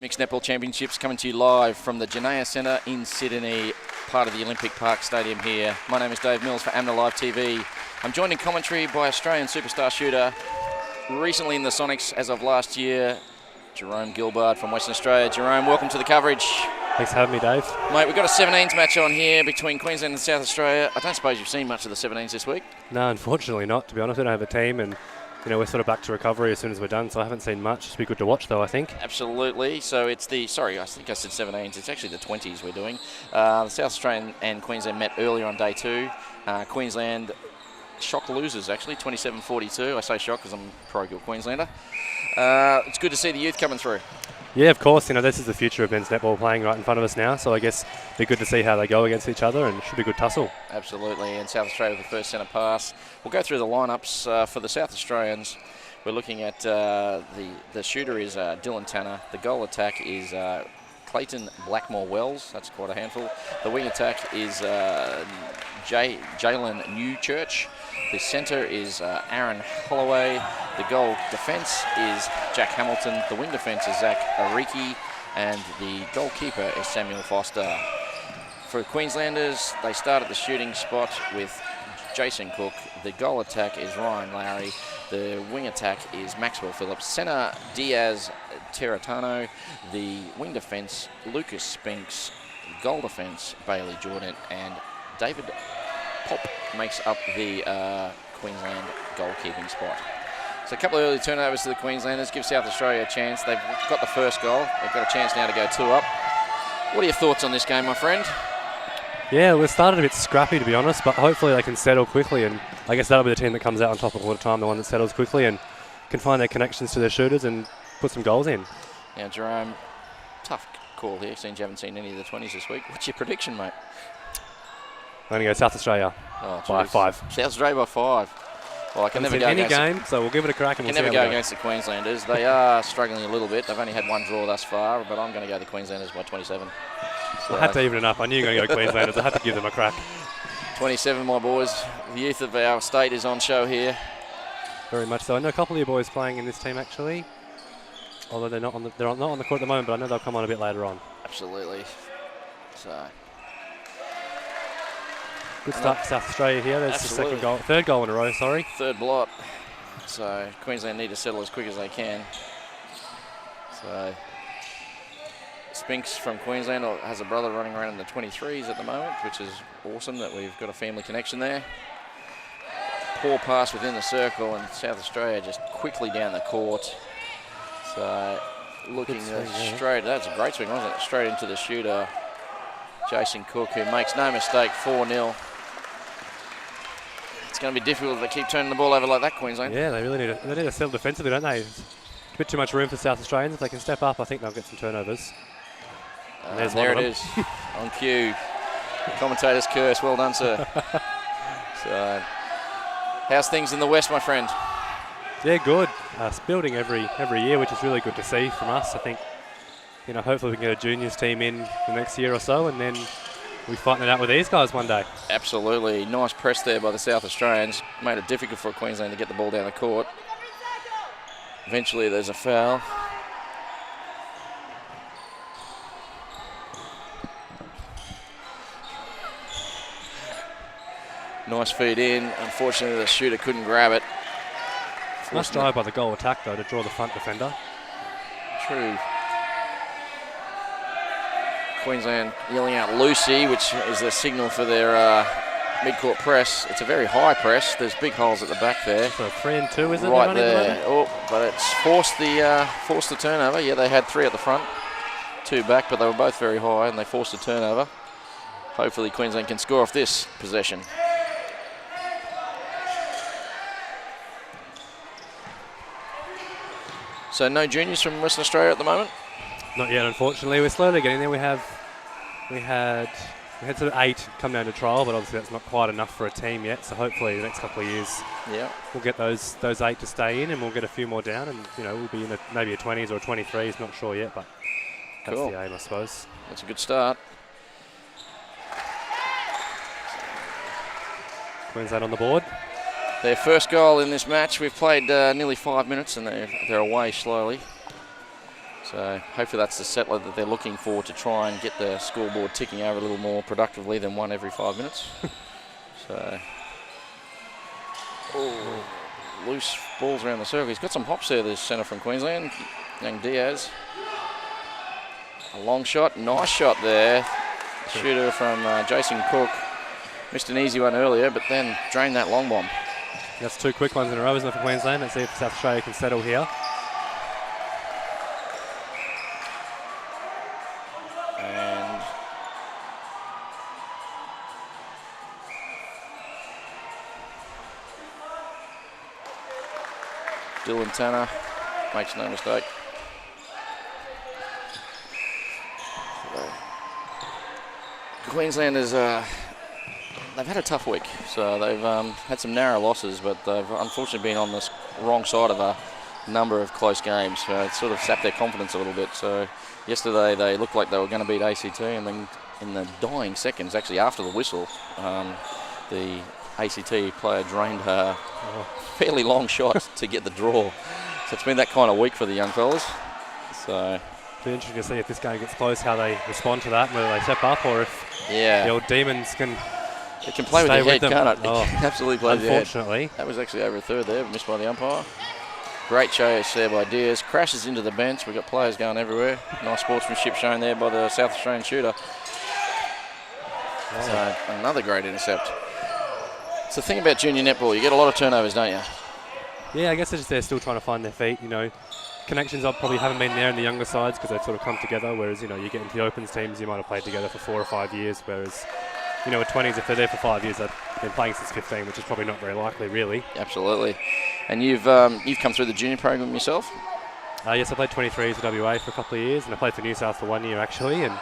Mixed Netball Championships coming to you live from the Janea Centre in Sydney, part of the Olympic Park Stadium here. My name is Dave Mills for AMNA Live TV. I'm joined in commentary by Australian superstar shooter, recently in the Sonics as of last year, Jerome Gilbard from Western Australia. Jerome, welcome to the coverage. Thanks for having me, Dave. Mate, we've got a 17s match on here between Queensland and South Australia. I don't suppose you've seen much of the 17s this week? No, unfortunately not, to be honest. I don't have a team, and we're sort of back to recovery as soon as we're done, so I haven't seen much. It'll be good to watch, though, I think. Absolutely. So it's I think I said 17s. It's actually the 20s we're doing. The South Australian and Queensland met earlier on day two. Queensland shock losers, actually, 27-42. I say shock because I'm a parochial Queenslander. It's good to see the youth coming through. Yeah, of course. This is the future of men's netball playing right in front of us now, so I guess it'll be good to see how they go against each other, and it should be a good tussle. Absolutely. And South Australia with the first centre pass. We'll go through the lineups for the South Australians. We're looking at the shooter is Dylan Tanner. The goal attack is Clayton Blackmore-Wells. That's quite a handful. The wing attack is Jalen Newchurch. The centre is Aaron Holloway. The goal defence is Jack Hamilton. The wing defence is Zach Ariki. And the goalkeeper is Samuel Foster. For Queenslanders, they start at the shooting spot with Jason Cook. The goal attack is Ryan Lowry. The wing attack is Maxwell Phillips. Centre Diaz Terratano. The wing defence, Lucas Spinks. Goal defence, Bailey Jordan. And David Pop makes up the Queensland goalkeeping spot. So a couple of early turnovers to the Queenslanders give South Australia a chance. They've got the first goal. They've got a chance now to go 2 up. What are your thoughts on this game, my friend? Yeah, we started a bit scrappy, to be honest, but hopefully they can settle quickly, and I guess that'll be the team that comes out on top of all the time, the one that settles quickly and can find their connections to their shooters and put some goals in. Now, Jerome, tough call here, since you haven't seen any of the 20s this week. What's your prediction, mate? I'm going to go South Australia by 5. South Australia by 5. Well, I can never go any against game, so we'll give it a crack. And we'll never go against the Queenslanders. They are struggling a little bit. They've only had one draw thus far, but I'm going to go the Queenslanders by 27. So I had to even it up. I knew you were going to go Queenslanders. I had to give them a crack. 27, my boys. The youth of our state is on show here. Very much so. I know a couple of your boys playing in this team, actually. Although they're not on the court at the moment, but I know they'll come on a bit later on. Absolutely. So good start for South Australia here. There's the third goal in a row, sorry. Third blot. So Queensland need to settle as quick as they can. So Spinks from Queensland has a brother running around in the 23s at the moment, which is awesome that we've got a family connection there. Poor pass within the circle, and South Australia just quickly down the court. So looking straight, that's a great swing, wasn't it? Straight into the shooter, Jason Cook, who makes no mistake, 4-0. It's going to be difficult if they keep turning the ball over like that, Queensland. Yeah, they really need to settle defensively, don't they? It's a bit too much room for South Australians. If they can step up, I think they'll get some turnovers. There it is, on cue. Commentator's curse, well done, sir. So, how's things in the West, my friend? Yeah, good. It's building every year, which is really good to see from us. I think, hopefully we can get a juniors team in the next year or so, and then we'll be fighting it out with these guys one day. Absolutely. Nice press there by the South Australians. Made it difficult for Queensland to get the ball down the court. Eventually there's a foul. Nice feed in. Unfortunately, the shooter couldn't grab it. Nice drive by the goal attack, though, to draw the front defender. True. Queensland yelling out Lucy, which is the signal for their mid-court press. It's a very high press. There's big holes at the back there. So 3 and 2, is it? Right there. Oh, but it's forced the turnover. Yeah, they had 3 at the front, 2 back, but they were both very high, and they forced a turnover. Hopefully Queensland can score off this possession. So no juniors from Western Australia at the moment? Not yet, unfortunately. We're slowly getting there. We had sort of 8 come down to trial, but obviously that's not quite enough for a team yet. So hopefully the next couple of years, we'll get those 8 to stay in, and we'll get a few more down, and we'll be in maybe a 20s or a 23s. Not sure yet, but that's cool. The aim, I suppose. That's a good start. Queensland on the board. Their first goal in this match. We've played nearly 5 minutes, and they're away slowly. So hopefully that's the settler that they're looking for to try and get the scoreboard ticking over a little more productively than one every 5 minutes. So, loose balls around the circle. He's got some hops there, this centre from Queensland, young Diaz. A long shot, nice shot there. Shooter from Jason Cook. Missed an easy one earlier, but then drained that long bomb. That's 2 quick ones in a row, isn't it, for Queensland? Let's see if South Australia can settle here. And Dylan Tanner makes no mistake. Queenslanders, they've had a tough week, so they've had some narrow losses, but they've unfortunately been on the wrong side of a number of close games. It's sort of sapped their confidence a little bit. So yesterday they looked like they were going to beat ACT, and then in the dying seconds, actually after the whistle, the ACT player drained a fairly long shot to get the draw. So it's been that kind of week for the young fellas. So it'll be interesting to see if this game gets close, how they respond to that, whether they step up or if the old demons can. It can play with your head, can't it? Oh, it can absolutely play with your head. Unfortunately. That was actually over a third there, but missed by the umpire. Great chase there by Diaz. Crashes into the bench. We've got players going everywhere. Nice sportsmanship shown there by the South Australian shooter. So another great intercept. It's the thing about junior netball. You get a lot of turnovers, don't you? Yeah, I guess they're still trying to find their feet. You know, connections probably haven't been there in the younger sides because they've sort of come together. Whereas, you know, you get into the Opens teams, you might have played together for 4 or 5 years. Whereas, you know, at 20s, if they're there for 5 years, they've been playing since 15, which is probably not very likely, really. Absolutely. And you've come through the junior program yourself? Yes, I played 23s for WA for a couple of years, and I played for New South for 1 year actually, and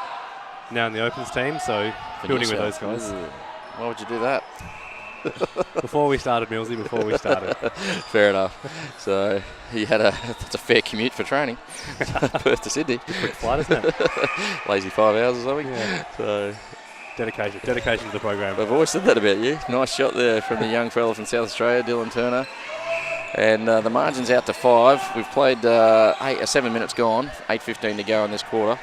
now in the Opens team. So for building with those guys. Ooh. Why would you do that? Before we started, Millsy. Before we started. Fair enough. So that's a fair commute for training. Perth to Sydney. Quick flight, isn't it? Lazy 5 hours or something. Yeah. So dedication to the program. I've always said that about you. Nice shot there from the young fella from South Australia, Dylan Turner. And the margin's out to 5. We've played 7 minutes gone, 8:15 to go in this quarter.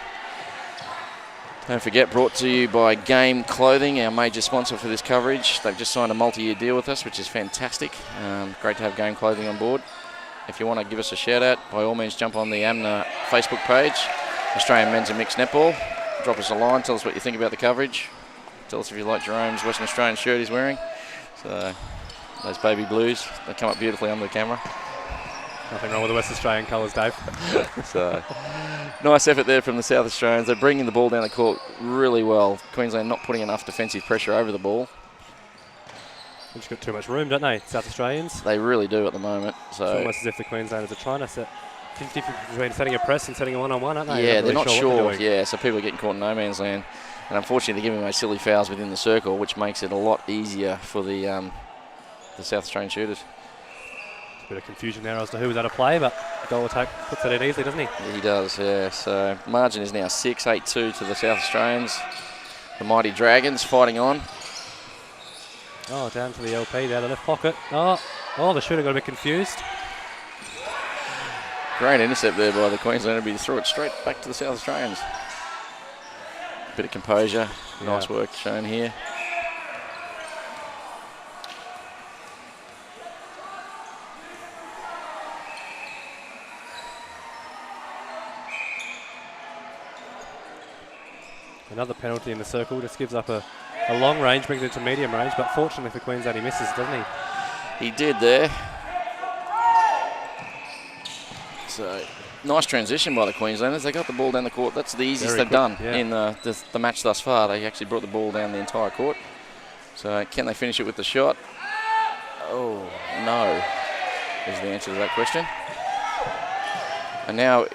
Don't forget, brought to you by Game Clothing, our major sponsor for this coverage. They've just signed a multi-year deal with us, which is fantastic. Great to have Game Clothing on board. If you want to give us a shout-out, by all means jump on the AMNA Facebook page, Australian Men's and Mixed Netball. Drop us a line, tell us what you think about the coverage. Tell us if you like Jerome's Western Australian shirt he's wearing. So those baby blues, they come up beautifully under the camera. Nothing wrong with the West Australian colours, Dave. So nice effort there from the South Australians. They're bringing the ball down the court really well. Queensland not putting enough defensive pressure over the ball. They've just got too much room, don't they, South Australians? They really do at the moment. So it's almost as if the Queenslanders are trying to set 50-50 between setting a press and setting a one-on-one, aren't they? Yeah, they're not sure. Yeah, so people are getting caught in no man's land. And unfortunately, they're giving away silly fouls within the circle, which makes it a lot easier for the South Australian shooters. A bit of confusion there as to who was out of play, but goal attack puts it in easily, doesn't he? He does, yeah. So margin is now 6-8-2 to the South Australians. The mighty Dragons fighting on. Oh, down to the LP, down the left pocket. Oh, the shooter got a bit confused. Great intercept there by the Queenslander, but he threw it straight back to the South Australians. Bit of composure, nice work shown here. Another penalty in the circle, just gives up a long range, brings it to medium range, but fortunately for Queensland he misses, doesn't he? He did there. So nice transition by the Queenslanders. They got the ball down the court. That's the easiest they've done in the match thus far. They actually brought the ball down the entire court. So can they finish it with the shot? Oh, no, is the answer to that question. And now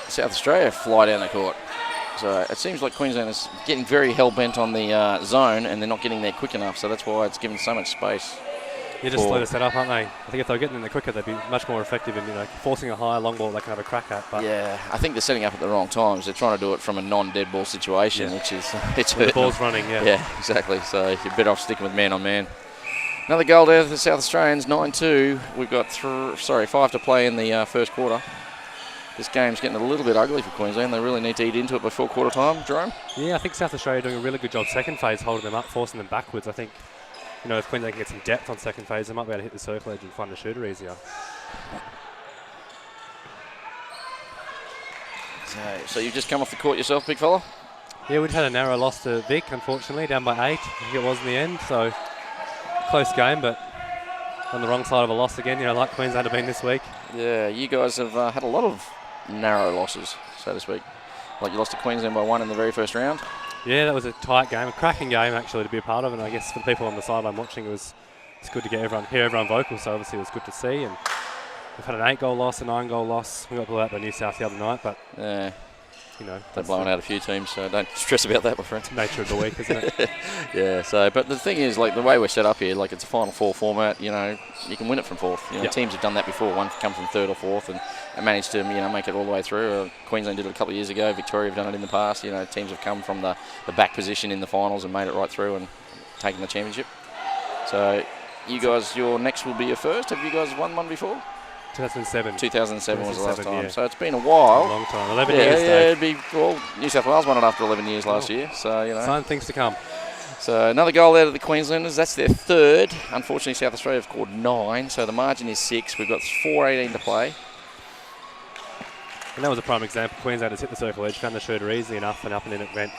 South Australia fly down the court. So it seems like Queensland is getting very hell-bent on the zone, and they're not getting there quick enough, so that's why it's given so much space. They're just slow to set up, aren't they? I think if they were getting in there quicker, they'd be much more effective in forcing a high long ball they can have a crack at. But yeah, I think they're setting up at the wrong times. They're trying to do it from a non-dead ball situation, which is the ball's running. Yeah, exactly. So you're better off sticking with man-on-man. Another goal there for the South Australians, 9-2. We've got 5 to play in the first quarter. this game's getting a little bit ugly for Queensland. They really need to eat into it before quarter time, Jerome. Yeah, I think South Australia are doing a really good job second phase, holding them up, forcing them backwards. I think, if Queensland can get some depth on second phase, they might be able to hit the circle edge and find the shooter easier. So you've just come off the court yourself, big fella? Yeah, we'd had a narrow loss to Vic, unfortunately, down by 8. I think it was in the end, so close game, but on the wrong side of a loss again, like Queensland have been this week. Yeah, you guys have had a lot of narrow losses, so to speak. Like you lost to Queensland by 1 in the very first round. Yeah, that was a tight game, a cracking game actually to be a part of, and I guess for the people on the sideline watching, it's good to hear everyone vocal, so obviously it was good to see. And we've had an 8-goal loss, a 9-goal loss. We got blown out by New South the other night, but yeah. They're blowing out a few teams, so don't stress about that, my friend. Nature of the week, isn't it? Yeah, but the thing is, like, the way we're set up here, like, it's a Final Four format, you can win it from fourth. Teams have done that before. One come from third or fourth and managed to, make it all the way through. Queensland did it a couple of years ago. Victoria have done it in the past. Teams have come from the back position in the finals and made it right through and taken the championship. So, you guys, your next will be your first. Have you guys won one before? 2007. 2007 was the last time. Yeah. So it's been a while. A long time. 11 years. Yeah, it'd be, New South Wales won it after 11 years last year. So, Sign things to come. So another goal out of the Queenslanders. That's their third. Unfortunately, South Australia have scored 9. So the margin is 6. We've got 4:18 to play. And that was a prime example. Queensland has hit the circle edge, found the shooter easily enough, and up and in it went.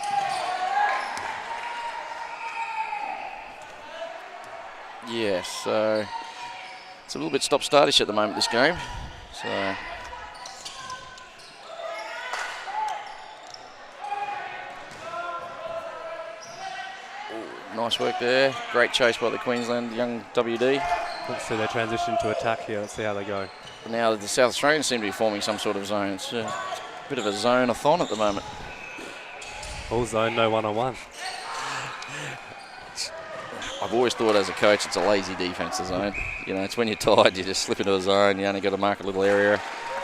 Yeah, so it's a little bit stop-startish at the moment, this game. So nice work there. Great chase by the Queensland young WD. Let's see their transition to attack here. Let's see how they go. Now the South Australians seem to be forming some sort of zone. It's a bit of a zone-a-thon at the moment. All zone, no one-on-one. I've always thought as a coach it's a lazy defence, the zone. It's when you're tired, you just slip into a zone. You only got to mark a little area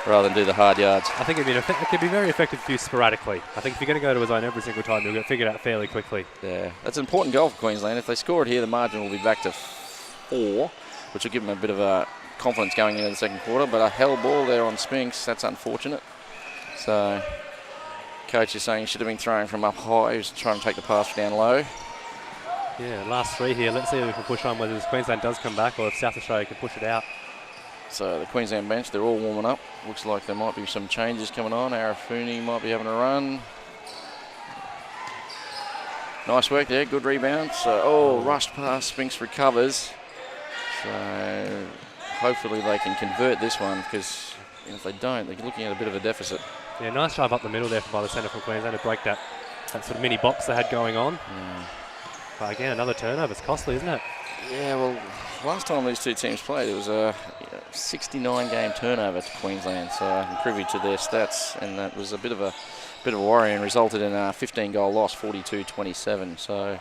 rather than do the hard yards. I think it could be very effective for you sporadically. I think if you're going to go to a zone every single time, you'll get figured out fairly quickly. Yeah, that's an important goal for Queensland. If they score it here, the margin will be back to 4, which will give them a bit of a confidence going into the second quarter. But a hell ball there on Spinks, that's unfortunate. So, coach is saying he should have been throwing from up high. He was trying to take the pass down low. Yeah, last 3 here. Let's see if we can push on whether Queensland does come back or if South Australia can push it out. So the Queensland bench, they're all warming up. Looks like there might be some changes coming on. Arafuni might be having a run. Nice work there, good rebound. So, rushed past, Spinks recovers. So hopefully they can convert this one because if they don't, they're looking at a bit of a deficit. Yeah, nice drive up the middle there by the centre from Queensland to break that sort of mini box they had going on. Yeah. But again, another turnover. It's costly, isn't it? Yeah, well, last time these two teams played, it was a 69-game turnover to Queensland. So I'm privy to their stats, and that was a bit of a worry and resulted in a 15-goal loss, 42-27. So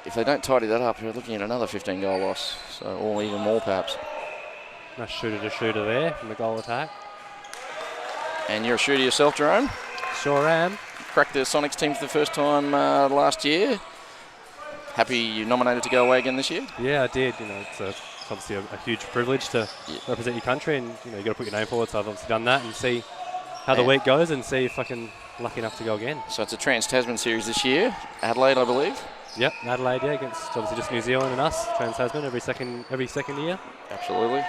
if they don't tidy that up, you're looking at another 15-goal loss, or even more perhaps. Nice shooter there from the goal attack. And you're a shooter yourself, Jerome? Sure am. Cracked the Sonics team for the first time last year. Happy you nominated to go away again this year? Yeah, I did. It's obviously a huge privilege to represent your country, and you got to put your name forward. So I've obviously done that and see how the week goes, and see if I can lucky enough to go again. So it's a Trans-Tasman series this year, Adelaide, I believe. Yep, Adelaide, against obviously just New Zealand and us. Trans-Tasman every second year. Absolutely.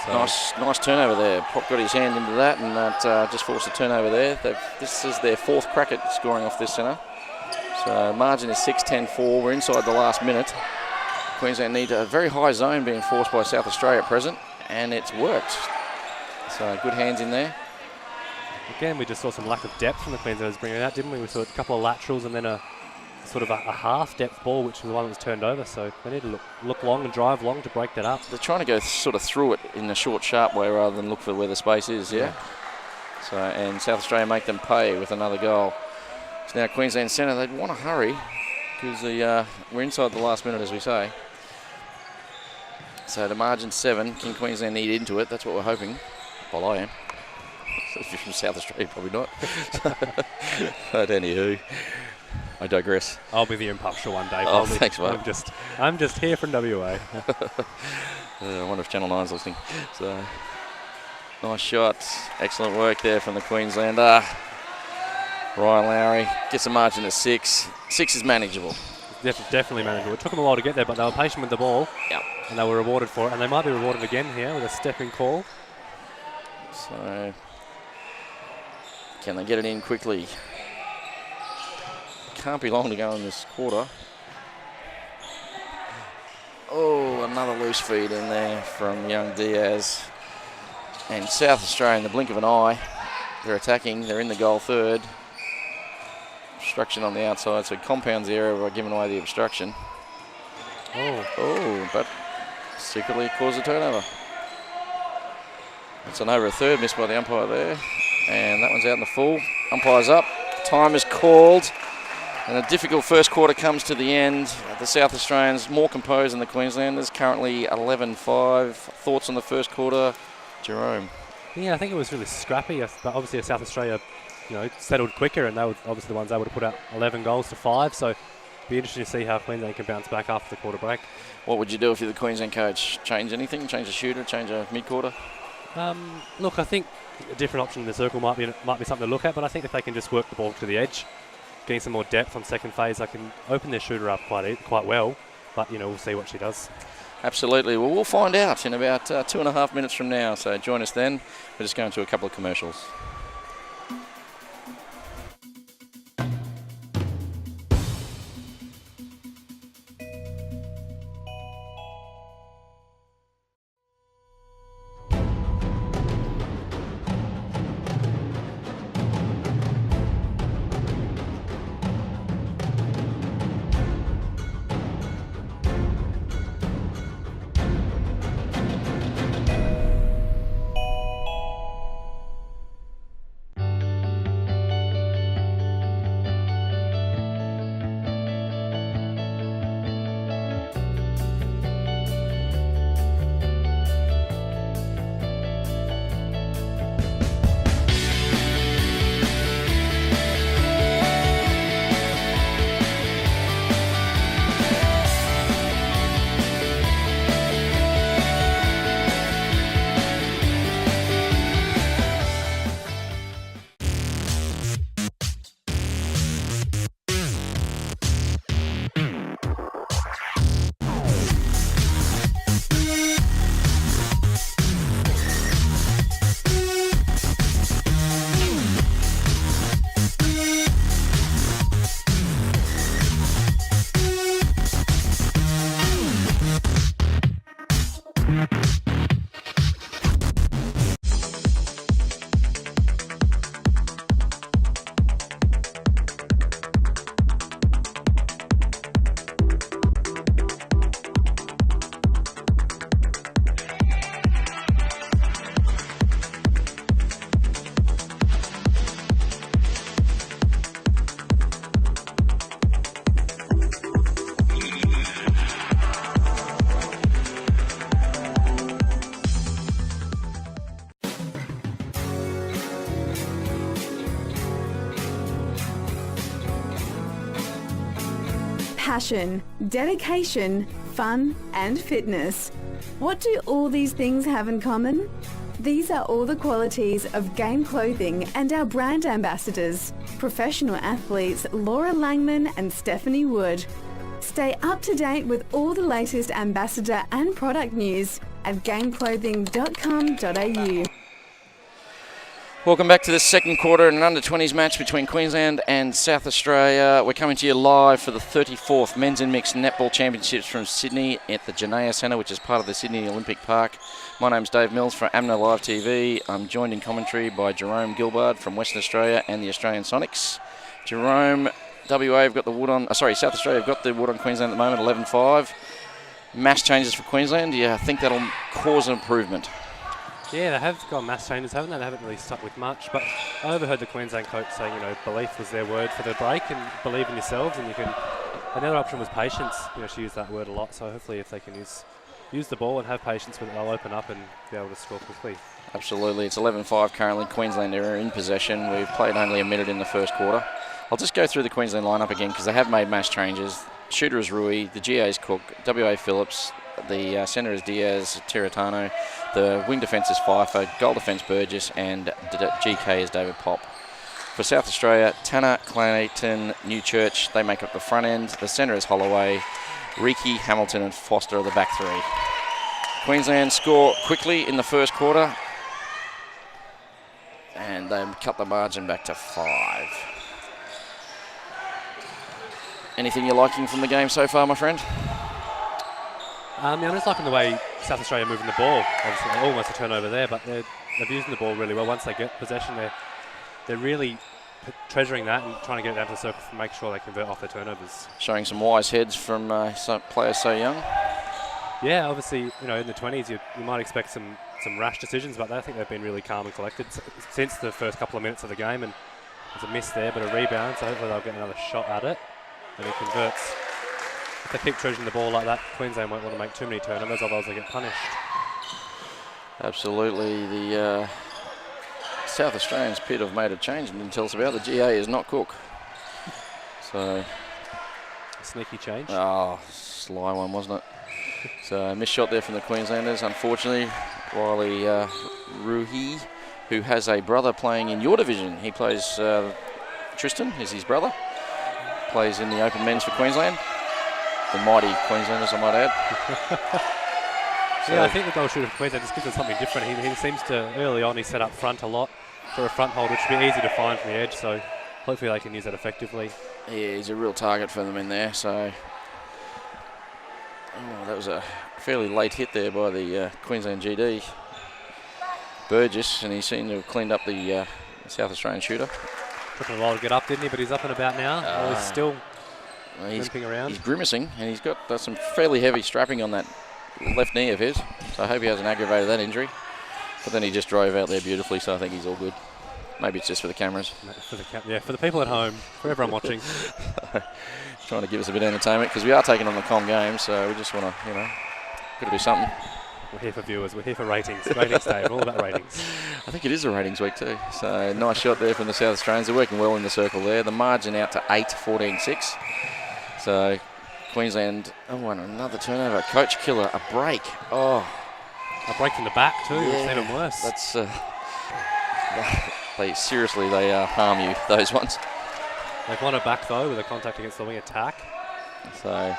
So nice turnover there. Pop got his hand into that, and that just forced a turnover there. This is their 4th crack at scoring off this centre. So margin is 6-10-4. We're inside the last minute. Queensland need a very high zone being forced by South Australia at present, and it's worked. So good hands in there. Again, we just saw some lack of depth from the Queenslanders bringing it out, didn't we? We saw a couple of laterals and then a sort of a half-depth ball, which was the one that was turned over. So they need to look long and drive long to break that up. They're trying to go sort of through it in a short, sharp way rather than look for where the space is, yeah? So, and South Australia make them pay with another goal. So now Queensland Centre, they'd want to hurry because we're inside the last minute, as we say. So the margin 7, can Queensland eat into it? That's what we're hoping. Well, I am. So if you're from South Australia, probably not. But anywho, I digress. I'll be the impartial one, Dave. Oh, thanks, mate. I'm just here from WA. I wonder if Channel 9's listening. So Nice shot. Excellent work there from the Queenslander. Ryan Lowry gets a margin of 6. 6 is manageable. Definitely manageable. It took them a while to get there, but they were patient with the ball. Yep. And they were rewarded for it. And they might be rewarded again here with a stepping call. So, can they get it in quickly? Can't be long to go in this quarter. Oh, another loose feed in there from young Diaz. And South Australia, in the blink of an eye, they're attacking. They're in the goal third. Obstruction on the outside, so compounds the area by giving away the obstruction. Oh, but secretly it caused a turnover. It's an over a third missed by the umpire there. And that one's out in the full. Umpire's up. Time is called. And a difficult first quarter comes to the end. The South Australians more composed than the Queenslanders. Currently 11-5. Thoughts on the first quarter, Jerome? Yeah, I think it was really scrappy. But obviously South Australia, settled quicker, and they were obviously the ones able to put out 11 goals to 5. So it'll be interesting to see how Queensland can bounce back after the quarter break. What would you do if you're the Queensland coach? Change anything? Change a shooter? Change a mid-quarter? Look, I think a different option in the circle might be something to look at, but I think if they can just work the ball to the edge, getting some more depth on second phase, they can open their shooter up quite well. But, we'll see what she does. Absolutely. Well, we'll find out in about 2.5 minutes from now. So join us then. We're just going to a couple of commercials. Passion, dedication, fun, and fitness. What do all these things have in common? These are all the qualities of Game Clothing and our brand ambassadors, professional athletes Laura Langman and Stephanie Wood. Stay up to date with all the latest ambassador and product news at gameclothing.com.au. Welcome back to the second quarter in an under-20s match between Queensland and South Australia. We're coming to you live for the 34th Men's and Mixed Netball Championships from Sydney at the Janea Centre, which is part of the Sydney Olympic Park. My name's Dave Mills from AMNO Live TV. I'm joined in commentary by Jerome Gilbard from Western Australia and the Australian Sonics. Jerome, WA have got the wood on... South Australia have got the wood on Queensland at the moment, 11-5. Mass changes for Queensland. Do you think that'll cause an improvement? Yeah, they have got mass changes, haven't they? They haven't really stuck with much. But I overheard the Queensland coach saying, belief was their word for the break, and believe in yourselves. And you can. Another option was patience. She used that word a lot. So hopefully, if they can use the ball and have patience with it, they'll open up and be able to score quickly. Absolutely. It's 11-5 currently. Queensland are in possession. We've played only a minute in the first quarter. I'll just go through the Queensland lineup again because they have made mass changes. Shooter is Rui, the GA is Cook, WA Phillips, The centre is Diaz Tiritano. The wing defence is Pfeiffer. Goal defence Burgess. And GK is David Pop. For South Australia, Tanner, Clayton, Newchurch, they make up the front end. The centre is Holloway. Reiki, Hamilton and Foster are the back three. Queensland score quickly in the first quarter. And they cut the margin back to 5. Anything you're liking from the game so far, my friend? I'm just liking the way South Australia are moving the ball. Obviously, almost a turnover there, but they're using the ball really well. Once they get possession, they're really treasuring that and trying to get it down to the circle to make sure they convert off their turnovers. Showing some wise heads from some players so young. Yeah, obviously, in the 20s, you might expect some rash decisions, but I think they've been really calm and collected since the first couple of minutes of the game. And there's a miss there, but a rebound, so hopefully they'll get another shot at it. And he converts. If they keep treasuring the ball like that, Queensland won't want to make too many turnovers, otherwise they get punished. Absolutely. The South Australians, Pitt, have made a change and didn't tell us about. The GA is not Cook. So, a sneaky change. Oh, sly one, wasn't it? So, missed shot there from the Queenslanders. Unfortunately, Riley Ruhi, who has a brother playing in your division. He plays, Tristan is his brother. Plays in the open men's for Queensland. The mighty Queenslanders, I might add. Yeah, I think the goal shooter for Queensland just gives us something different. He seems to, early on, he set up front a lot for a front hold, which should be easy to find from the edge, so hopefully they can use that effectively. Yeah, he's a real target for them in there, so... Oh, that was a fairly late hit there by the Queensland GD. Burgess, and he seemed to have cleaned up the South Australian shooter. Took him a while to get up, didn't he? But he's up and about now. He's still limping around. He's grimacing, and he's got some fairly heavy strapping on that left knee of his, so I hope he hasn't aggravated that injury. But then he just drove out there beautifully, so I think he's all good. Maybe it's just for the cameras. For the people at home, for everyone watching. Trying to give us a bit of entertainment, because we are taking on the Com Games, so we just want to, got to do something. We're here for viewers, we're here for ratings. Ratings day, we're all about ratings. I think it is a ratings week too. So nice shot there from the South Australians. They're working well in the circle there. The margin out to 8, 14-6. So Queensland, and another turnover. Coach killer, a break. Oh. A break from the back too, which is even worse. That's, they harm you, those ones. They've won it back though with a contact against the wing attack. So,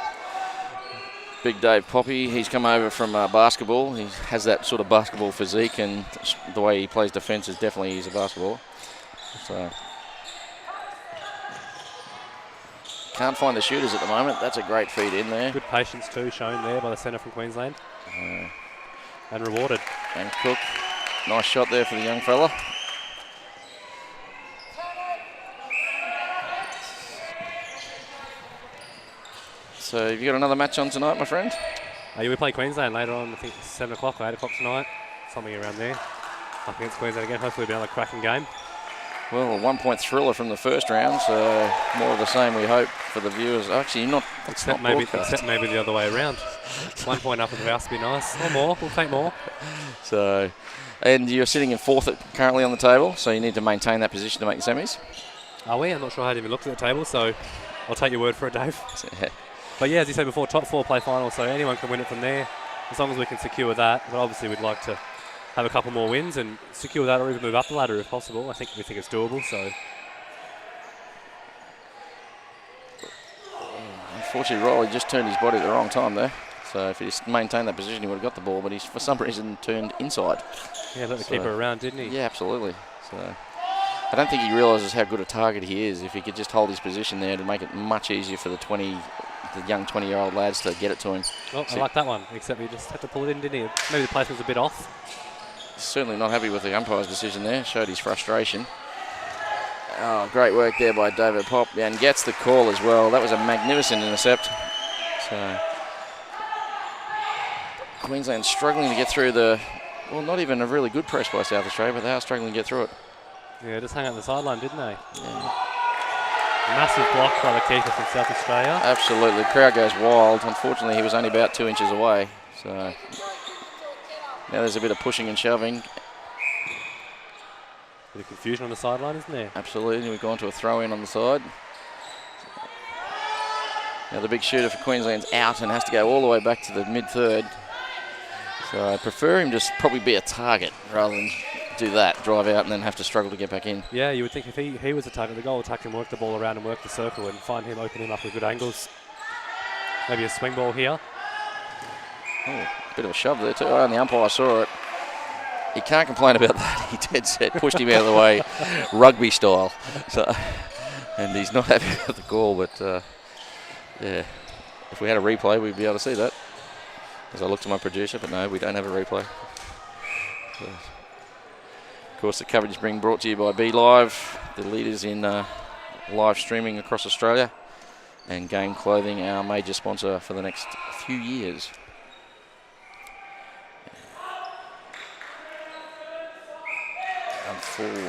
big Dave Poppy, he's come over from basketball. He has that sort of basketball physique, and the way he plays defence is definitely he's a basketball. So, can't find the shooters at the moment. That's a great feed in there. Good patience too shown there by the centre from Queensland. And rewarded. And Cook, nice shot there for the young fella. So have you got another match on tonight, my friend? We play Queensland later on, I think 7 o'clock or 8 o'clock tonight. Something around there. Up against Queensland again. Hopefully it'll be another cracking game. Well, a 1-point thriller from the first round, so more of the same we hope for the viewers. Actually, except maybe the other way around. 1 point up at the house would be nice. Or more, we'll take more. So, and you're sitting in fourth currently on the table, so you need to maintain that position to make the semis. Are we? I'm not sure I hadn't even looked at the table, so I'll take your word for it, Dave. But yeah, as you said before, top 4 play final, so anyone can win it from there, as long as we can secure that. But obviously we'd like to have a couple more wins and secure that, or even move up the ladder if possible. We think it's doable, so. Unfortunately, Riley just turned his body at the wrong time there. So if he just maintained that position, he would have got the ball, but he's for some reason turned inside. Yeah, let the keeper around, didn't he? Yeah, absolutely. So I don't think he realises how good a target he is. If he could just hold his position there, to make it much easier for the young 20-year-old lads to get it to him. Well, I like that one, except he just had to pull it in, didn't he? Maybe the placement was a bit off. Certainly not happy with the umpire's decision there. Showed his frustration. Oh, great work there by David Pop, and gets the call as well. That was a magnificent intercept. So Queensland struggling to get through not even a really good press by South Australia, but they are struggling to get through it. Yeah, just hung out the sideline, didn't they? Yeah. Massive block by the keeper from South Australia. Absolutely, the crowd goes wild. Unfortunately, he was only about 2 inches away. So now there's a bit of pushing and shoving. Bit of confusion on the sideline, isn't there? Absolutely, we've gone to a throw-in on the side. Now the big shooter for Queensland's out and has to go all the way back to the mid-third. So I prefer him just probably be a target rather than do that, drive out and then have to struggle to get back in. Yeah, you would think if he was a target, the goal would attack him, work the ball around and work the circle and find him, open him up with good angles. Maybe a swing ball here. Oh, bit of a shove there too. Oh, and the umpire saw it. He can't complain about that. He dead set, pushed him out of the way, rugby style. So, and he's not happy with the call, but yeah, if we had a replay, we'd be able to see that. As I looked to my producer, but no, we don't have a replay. So, of course, the coverage is being brought to you by Be Live, the leaders in live streaming across Australia, and Game Clothing, our major sponsor for the next few years.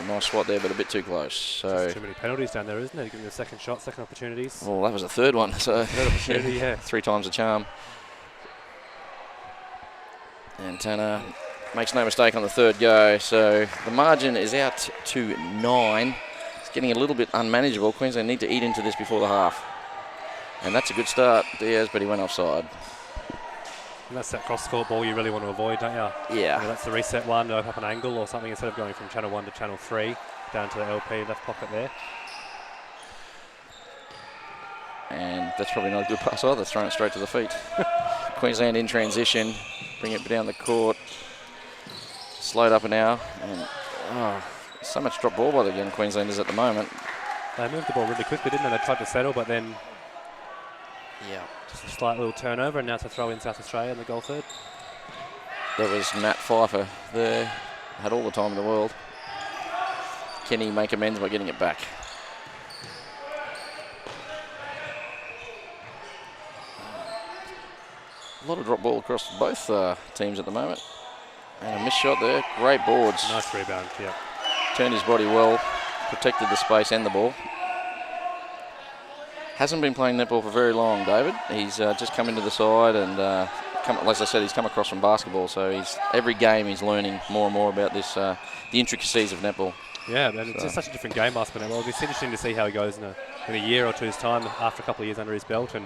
Nice swat there, but a bit too close. So just too many penalties down there, isn't it? Giving the second shot, second opportunities. Well, that was the third one. So third opportunity, yeah. 3 times the charm. And Tanner makes no mistake on the third go. So the margin is out to 9. It's getting a little bit unmanageable. Queensland need to eat into this before the half. And that's a good start, Diaz, but he went offside. And that's that cross-court ball you really want to avoid, don't you? Yeah. That's the reset one, to open up an angle or something instead of going from channel 1 to channel 3 down to the LP left pocket there. And that's probably not a good pass either, throwing it straight to the feet. Queensland in transition, bring it down the court. Slowed up an hour. And so much drop ball by the young Queenslanders at the moment. They moved the ball really quickly, didn't they? They tried to settle, but then yeah, just a slight little turnover, and now to throw in South Australia in the goal third. That was Matt Pfeiffer there. Had all the time in the world. Can he make amends by getting it back? A lot of drop ball across both teams at the moment. And a missed shot there. Great boards. Nice rebound, yeah. Turned his body well. Protected the space and the ball. Hasn't been playing netball for very long, David. He's just come into the side and, as I said, he's come across from basketball. So every game he's learning more and more about this, the intricacies of netball. Yeah, and it's just such a different game, basketball netball. It's interesting to see how he goes in a year or two's time after a couple of years under his belt. And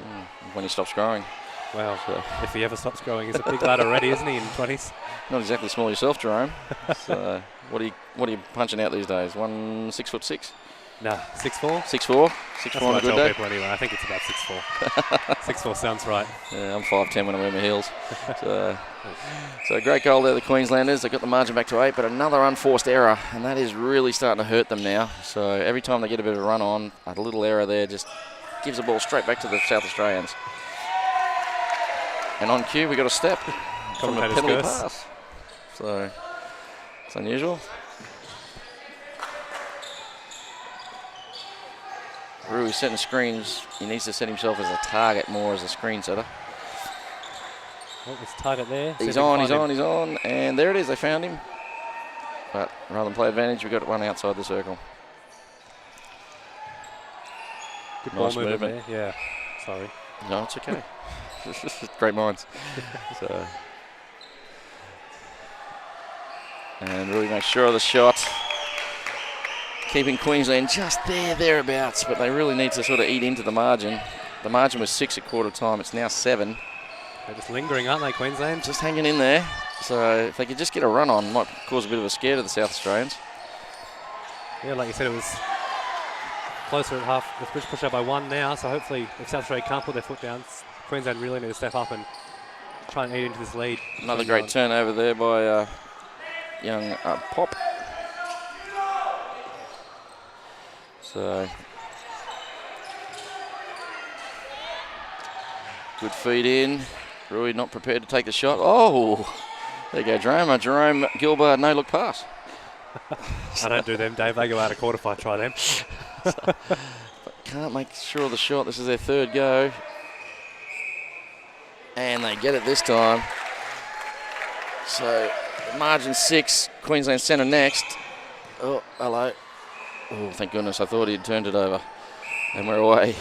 when he stops growing. Well, if he ever stops growing, he's a big lad already, isn't he, in 20s? Not exactly small yourself, Jerome. So, what are you punching out these days? 6'6"? No, 6'4". 6'4". 6'4" on a good day. People anyway. I think it's about 6'4". 6'4" sounds right. Yeah, I'm 5'10" when I wear my heels. So a great goal there, the Queenslanders. They got the margin back to 8, but another unforced error, and that is really starting to hurt them now. So every time they get a bit of a run on, a little error there just gives the ball straight back to the South Australians. And on cue, we got a step from a penalty pass. So it's unusual. Rui setting screens. He needs to set himself as a target more as a screen setter. Well, this target there. He's on, and there it is. They found him. But rather than play advantage, we got one outside the circle. Good ball movement there. Yeah. Sorry. No, it's okay. Great minds. So, and really make sure of the shot. Keeping Queensland just thereabouts, but they really need to sort of eat into the margin. The margin was 6 at quarter time. It's now 7. They're just lingering, aren't they, Queensland? Just hanging in there. So if they could just get a run on, might cause a bit of a scare to the South Australians. Yeah, like you said, it was closer at half. The British push out by 1 now, so hopefully if South Australia can't put their foot down, Queensland really need to step up and try and eat into this lead. Another great turnover there by young Pop. So good feed in. Rui not prepared to take the shot. Oh, there you go, Jerome Gilbert, no look pass. I don't do them, Dave. They go out of court if I try them. But can't make sure of the shot. This is their third go. And they get it this time. So margin 6, Queensland centre next. Oh, hello. Oh, thank goodness. I thought he'd turned it over. And we're away.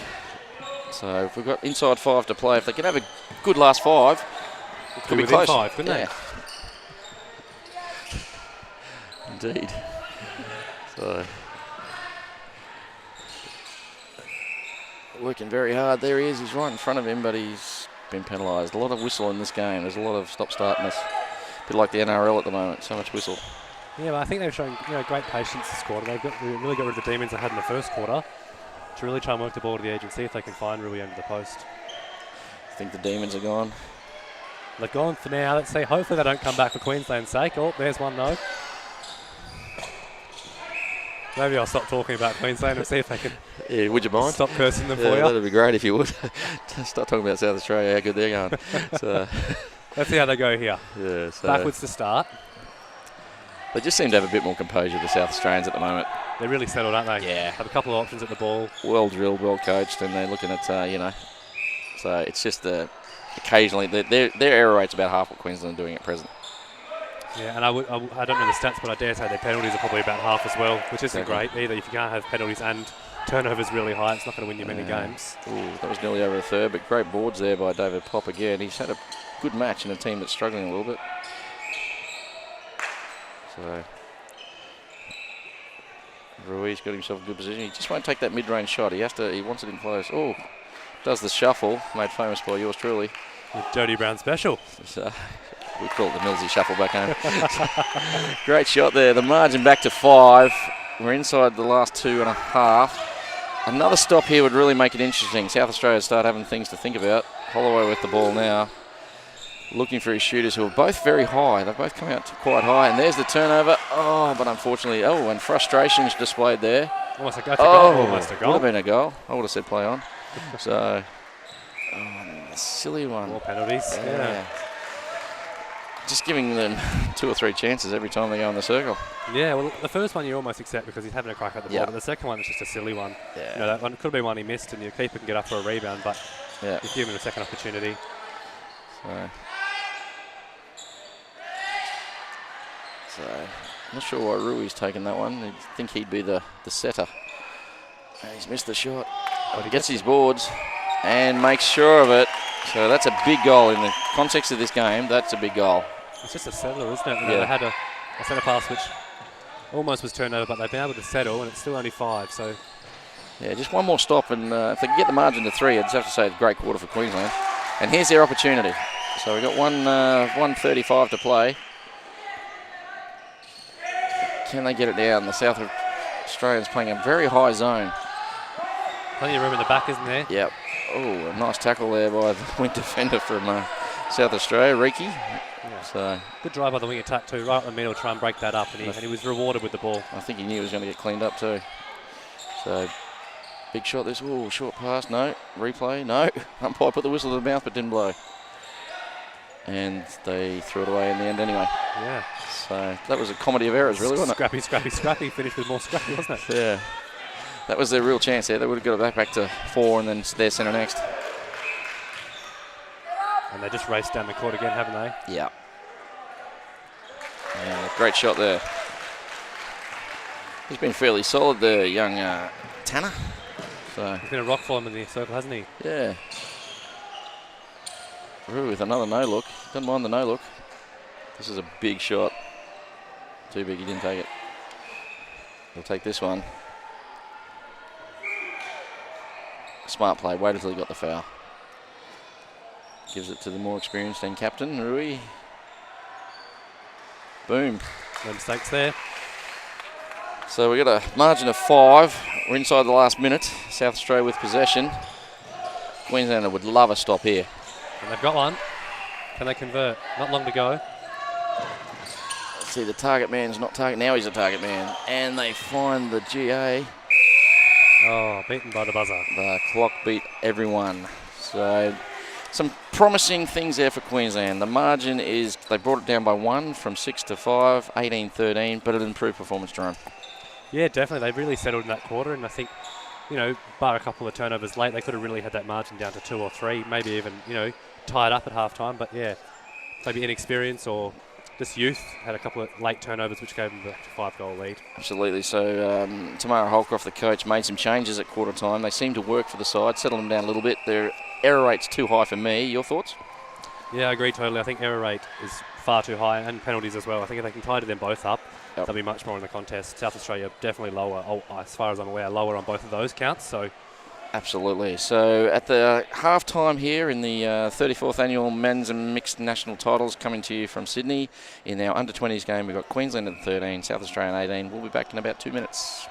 So if we've got inside 5 to play, if they can have a good last 5, it could be close. 5, couldn't they? Indeed. So working very hard. There he is. He's right in front of him, but he's been penalised. A lot of whistle in this game. There's a lot of stop-startness. A bit like the NRL at the moment. So much whistle. Yeah, but I think they've shown great patience this quarter. They've really got rid of the demons they had in the first quarter to really try and work the ball to the edge and see if they can find Rui under the post. I think the demons are gone. They're gone for now. Let's see. Hopefully they don't come back for Queensland's sake. Oh, there's one though. Maybe I'll stop talking about Queensland and see if they can. Yeah, would you mind? Stop cursing them for you. That'd be great if you would. Start talking about South Australia, how good they're going. So, let's see how they go here. Yeah, so backwards to start. They just seem to have a bit more composure, the South Australians, at the moment. They're really settled, aren't they? Yeah. Have a couple of options at the ball. Well drilled, well coached, and they're looking at, So it's just occasionally, their error rate's about half what Queensland are doing at present. Yeah, and I don't know the stats, but I dare say their penalties are probably about half as well, which isn't great either. If you can't have penalties and turnovers really high, it's not going to win you many games. Ooh, that was nearly over a third, but great boards there by David Pop again. He's had a good match in a team that's struggling a little bit. So Rui's got himself in a good position. He just won't take that mid-range shot. He wants it in close. Oh, does the shuffle, made famous by yours truly. The Dirty Brown special. So, we call it the Millsy shuffle back home. Great shot there. The margin back to 5. We're inside the last 2.5. Another stop here would really make it interesting. South Australia start having things to think about. Holloway with the ball now. Looking for his shooters who are both very high. They've both come out quite high. And there's the turnover. Oh, but unfortunately, and frustration's displayed there. Almost a goal. Almost a goal. Would have been a goal. I would have said play on. So, a silly one. More penalties. Yeah. Just giving them 2 or 3 chances every time they go in the circle. Yeah, well, the first one you almost accept because he's having a crack at the ball, but the second one is just a silly one. Yeah. That one could be one he missed, and your keeper can get up for a rebound, but you give him a second opportunity. So, I'm not sure why Rui's taken that one. You'd think he'd be the setter. And he's missed the shot. But he gets his boards and makes sure of it. So that's a big goal in the context of this game. That's a big goal. It's just a settler, isn't it? They had a centre pass which almost was turned over, but they've been able to settle, and it's still only 5. So yeah, just one more stop, and if they can get the margin to 3, I'd just have to say it's a great quarter for Queensland. And here's their opportunity. So we've got 1:35 to play. Can they get it down? The South Australians playing a very high zone. Plenty of room in the back, isn't there? Yep. Oh, a nice tackle there by the wing defender from South Australia, Riki. Yeah. So good drive by the wing attack too, right up the middle, try and break that up, and he was rewarded with the ball. I think he knew he was going to get cleaned up too. So big shot this. Oh, short pass. No. Replay. No. Umpire put the whistle to the mouth but didn't blow. And they threw it away in the end anyway. Yeah. So that was a comedy of errors, really, wasn't it? Scrappy. Finished with more scrappy, wasn't it? Yeah. That was their real chance there. They would have got it back to 4 and then their centre next. And they just raced down the court again, haven't they? Yeah. Great shot there. He's been fairly solid there, young Tanner. So he's been a rock for him in the circle, hasn't he? Yeah. Rui with another no-look. Doesn't mind the no-look. This is a big shot. Too big, he didn't take it. He'll take this one. Smart play, waited until he got the foul. Gives it to the more experienced end captain, Rui. Boom. No mistakes there. So we got a margin of 5. We're inside the last minute. South Australia with possession. Queenslander would love a stop here. And they've got one. Can they convert? Not long to go. Let's see, the target man's not target. Now he's a target man. And they find the GA. Oh, beaten by the buzzer. The clock beat everyone. So some promising things there for Queensland. The margin is, they brought it down by 1 from 6 to 5, 18-13, but an improved performance, Jerome. Yeah, definitely. They've really settled in that quarter, and I think, bar a couple of turnovers late, they could have really had that margin down to 2 or 3, maybe even, tied up at half-time. But, yeah, maybe inexperience or just youth had a couple of late turnovers which gave them the 5-goal lead. Absolutely. So Tamara Holcroft, the coach, made some changes at quarter time. They seem to work for the side, settle them down a little bit. Their error rate's too high for me. Your thoughts? Yeah, I agree totally. I think error rate is far too high, and penalties as well. I think if they can tidy them both up, they'll be much more in the contest. South Australia definitely lower, as far as I'm aware, lower on both of those counts. So Absolutely. So at the half-time here in the 34th Annual Men's and Mixed National Titles, coming to you from Sydney. In our under-20s game, we've got Queensland at 13, South Australian 18. We'll be back in about 2 minutes.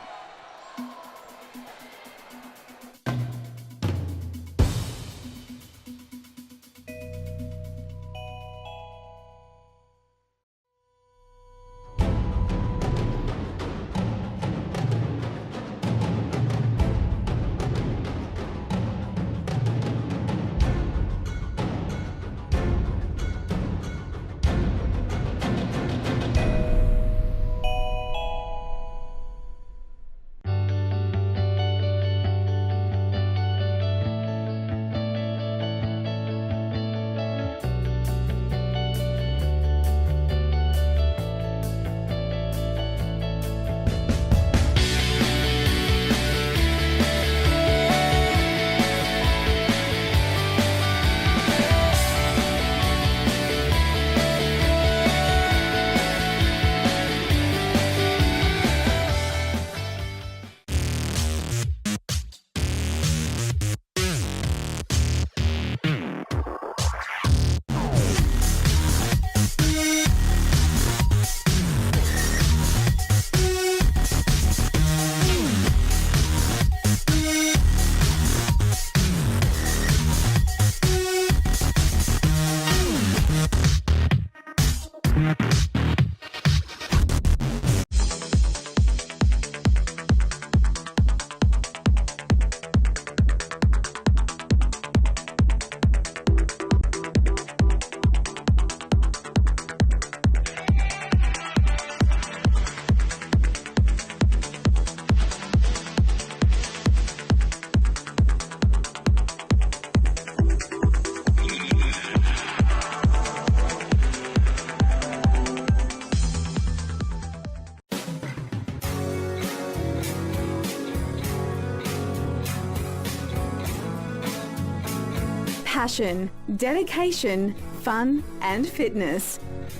Passion, dedication, fun and fitness.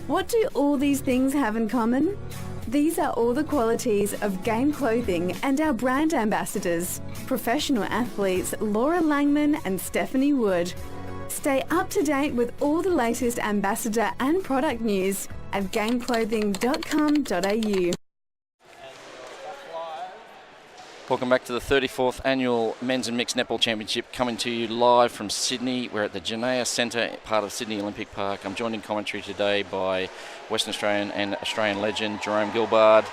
What do all these things have in common? These are all the qualities of Game Clothing and our brand ambassadors, professional athletes Laura Langman and Stephanie Wood. Stay up to date with all the latest ambassador and product news at gameclothing.com.au. Welcome back to the 34th Annual Men's and Mixed Netball Championship, coming to you live from Sydney. We're at the Janea Centre, part of Sydney Olympic Park. I'm joined in commentary today by Western Australian and Australian legend Jerome Gilbard.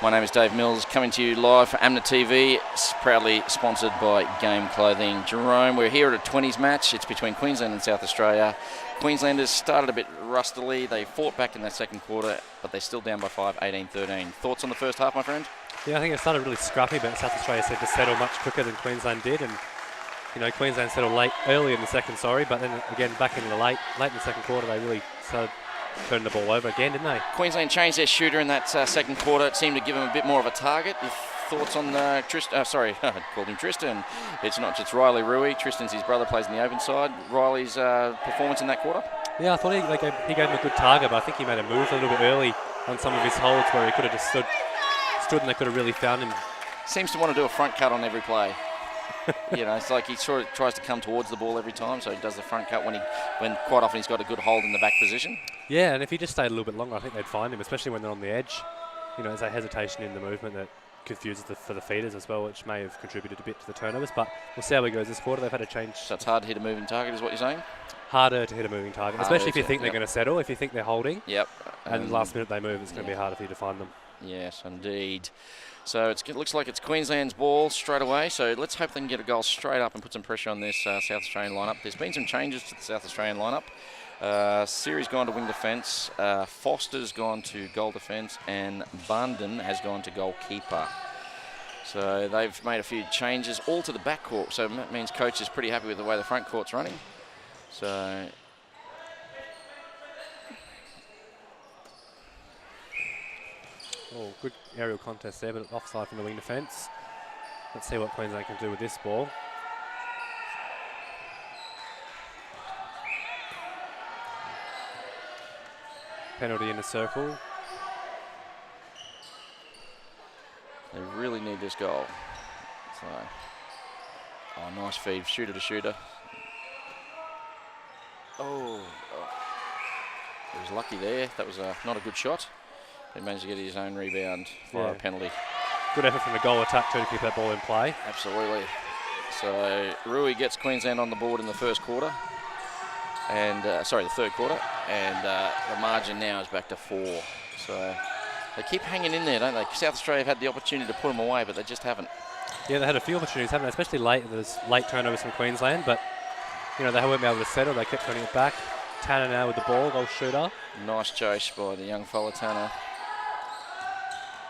My name is Dave Mills, coming to you live for AMNA TV, proudly sponsored by Game Clothing. Jerome, we're here at a 20s match. It's between Queensland and South Australia. Queenslanders started a bit rustily. They fought back in that second quarter, but they're still down by 5, 18-13. Thoughts on the first half, my friend? Yeah, I think it started really scrappy, but South Australia seemed to settle much quicker than Queensland did, and Queensland settled early in the second, but then again back in the late in the second quarter, they really started turning the ball over again, didn't they? Queensland changed their shooter in that second quarter. It seemed to give them a bit more of a target. Thoughts on Tristan? Sorry, I called him Tristan. It's not just Riley Rui. Tristan's his brother, plays in the open side. Riley's performance in that quarter? Yeah, I thought he gave him a good target, but I think he made a move a little bit early on some of his holds where he could have just stood and they could have really found him. Seems to want to do a front cut on every play. It's like he sort of tries to come towards the ball every time, so he does the front cut when quite often he's got a good hold in the back position. Yeah, and if he just stayed a little bit longer, I think they'd find him, especially when they're on the edge. There's a hesitation in the movement that confuses for the feeders as well, which may have contributed a bit to the turnovers, but we'll see how it goes this quarter. They've had a change. So it's hard to hit a moving target, is what you're saying? Harder to hit a moving target, especially if you think they're going to settle, if you think they're holding. Yep. And last minute they move, it's going to be harder for you to find them. Yes, indeed. So it looks like it's Queensland's ball straight away. So let's hope they can get a goal straight up and put some pressure on this South Australian lineup. There's been some changes to the South Australian lineup. Siri's gone to wing defence, Foster's gone to goal defence, and Bandon has gone to goalkeeper. So they've made a few changes, all to the back court. So that means coach is pretty happy with the way the front court's running. So good aerial contest there, but offside from the wing defence. Let's see what Queensland can do with this ball. Penalty in the circle. They really need this goal. So Oh, nice feed, shooter to shooter. Oh, he was lucky there. That was not a good shot. He managed to get his own rebound via a penalty. Good effort from the goal attack too to keep that ball in play. Absolutely. So Rui gets Queensland on the board in the first quarter. And the third quarter. And the margin now is back to 4. So they keep hanging in there, don't they? South Australia have had the opportunity to put them away, but they just haven't. Yeah, they had a few opportunities, haven't they? Especially late. There's late turnovers from Queensland, but they weren't able to settle. They kept turning it back. Tanner now with the ball, goal shooter. Nice chase by the young fella Tanner.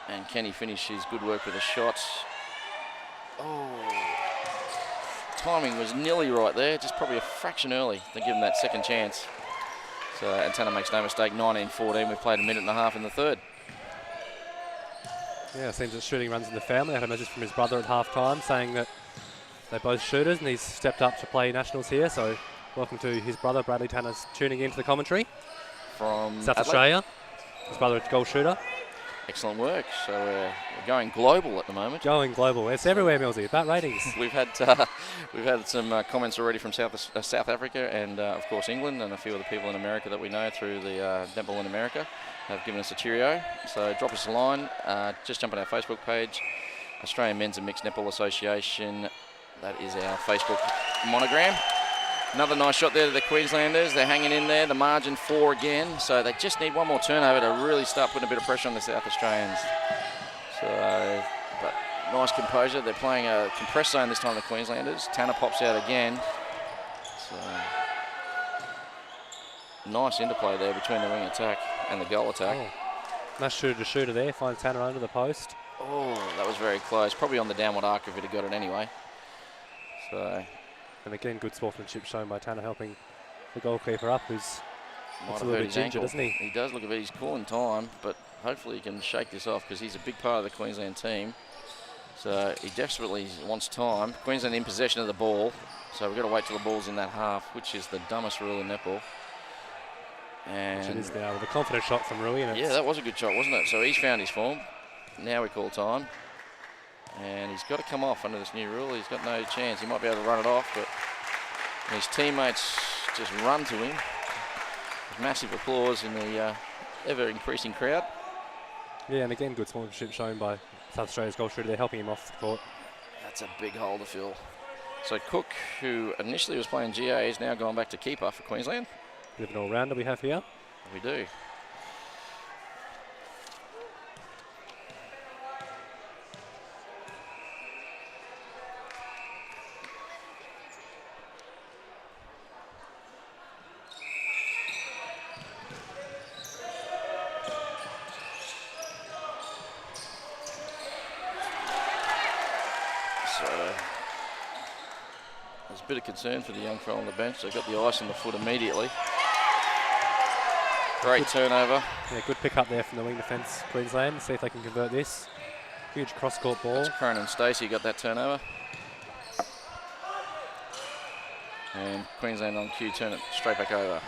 And can he finish his good work with a shot? Oh, timing was nearly right there, just probably a fraction early to give him that second chance. So, and Tanner makes no mistake, 19-14. We've played a minute and a half in the third. Yeah, it seems that shooting runs in the family. I had a message from his brother at half-time saying that they're both shooters and he's stepped up to play nationals here. So welcome to his brother, Bradley Tanner's tuning into the commentary. From South Adelaide. Australia. His brother is a goal shooter. Excellent work. So we're going global at the moment. Going global. It's everywhere, Millsy. About ratings. We've had some comments already from South Africa and of course England, and a few of the people in America that we know through the Netball in America have given us a cheerio. So drop us a line. Just jump on our Facebook page, Australian Men's and Mixed Netball Association. That is our Facebook monogram. Another nice shot there to the Queenslanders. They're hanging in there. The margin 4 again. So they just need one more turnover to really start putting a bit of pressure on the South Australians. So, but nice composure. They're playing a compressed zone this time, the Queenslanders. Tanner pops out again. So, nice interplay there between the wing attack and the goal attack. Oh. Nice shooter to shooter there. Finds Tanner under the post. Oh, that was very close. Probably on the downward arc if he'd have got it anyway. So. And again, good sportsmanship shown by Tanner, helping the goalkeeper up, who's looks a little bit ginger, doesn't he? He does look a bit. He's cool in time, but hopefully he can shake this off because he's a big part of the Queensland team. So he desperately wants time. Queensland in possession of the ball, so we've got to wait till the ball's in that half, which is the dumbest rule in netball. And which it is now with a confident shot from Rui. And yeah, that was a good shot, wasn't it? So he's found his form. Now we call time. And he's got to come off under this new rule. He's got no chance. He might be able to run it off, but his teammates just run to him. Massive applause in the ever-increasing crowd. Yeah, and again, good sportsmanship shown by South Australia's goal shooter. They're helping him off the court. That's a big hole to fill. So Cook, who initially was playing GA, is now gone back to keeper for Queensland. Bit of an all-rounder we have here. We do. Bit of concern for the young fellow on the bench. They got the ice in the foot immediately. Great turnover. Yeah, good pick up there from the wing defence, Queensland. See if they can convert this. Huge cross-court ball. That's Cronin Stacey got that turnover. And Queensland on cue turn it straight back over.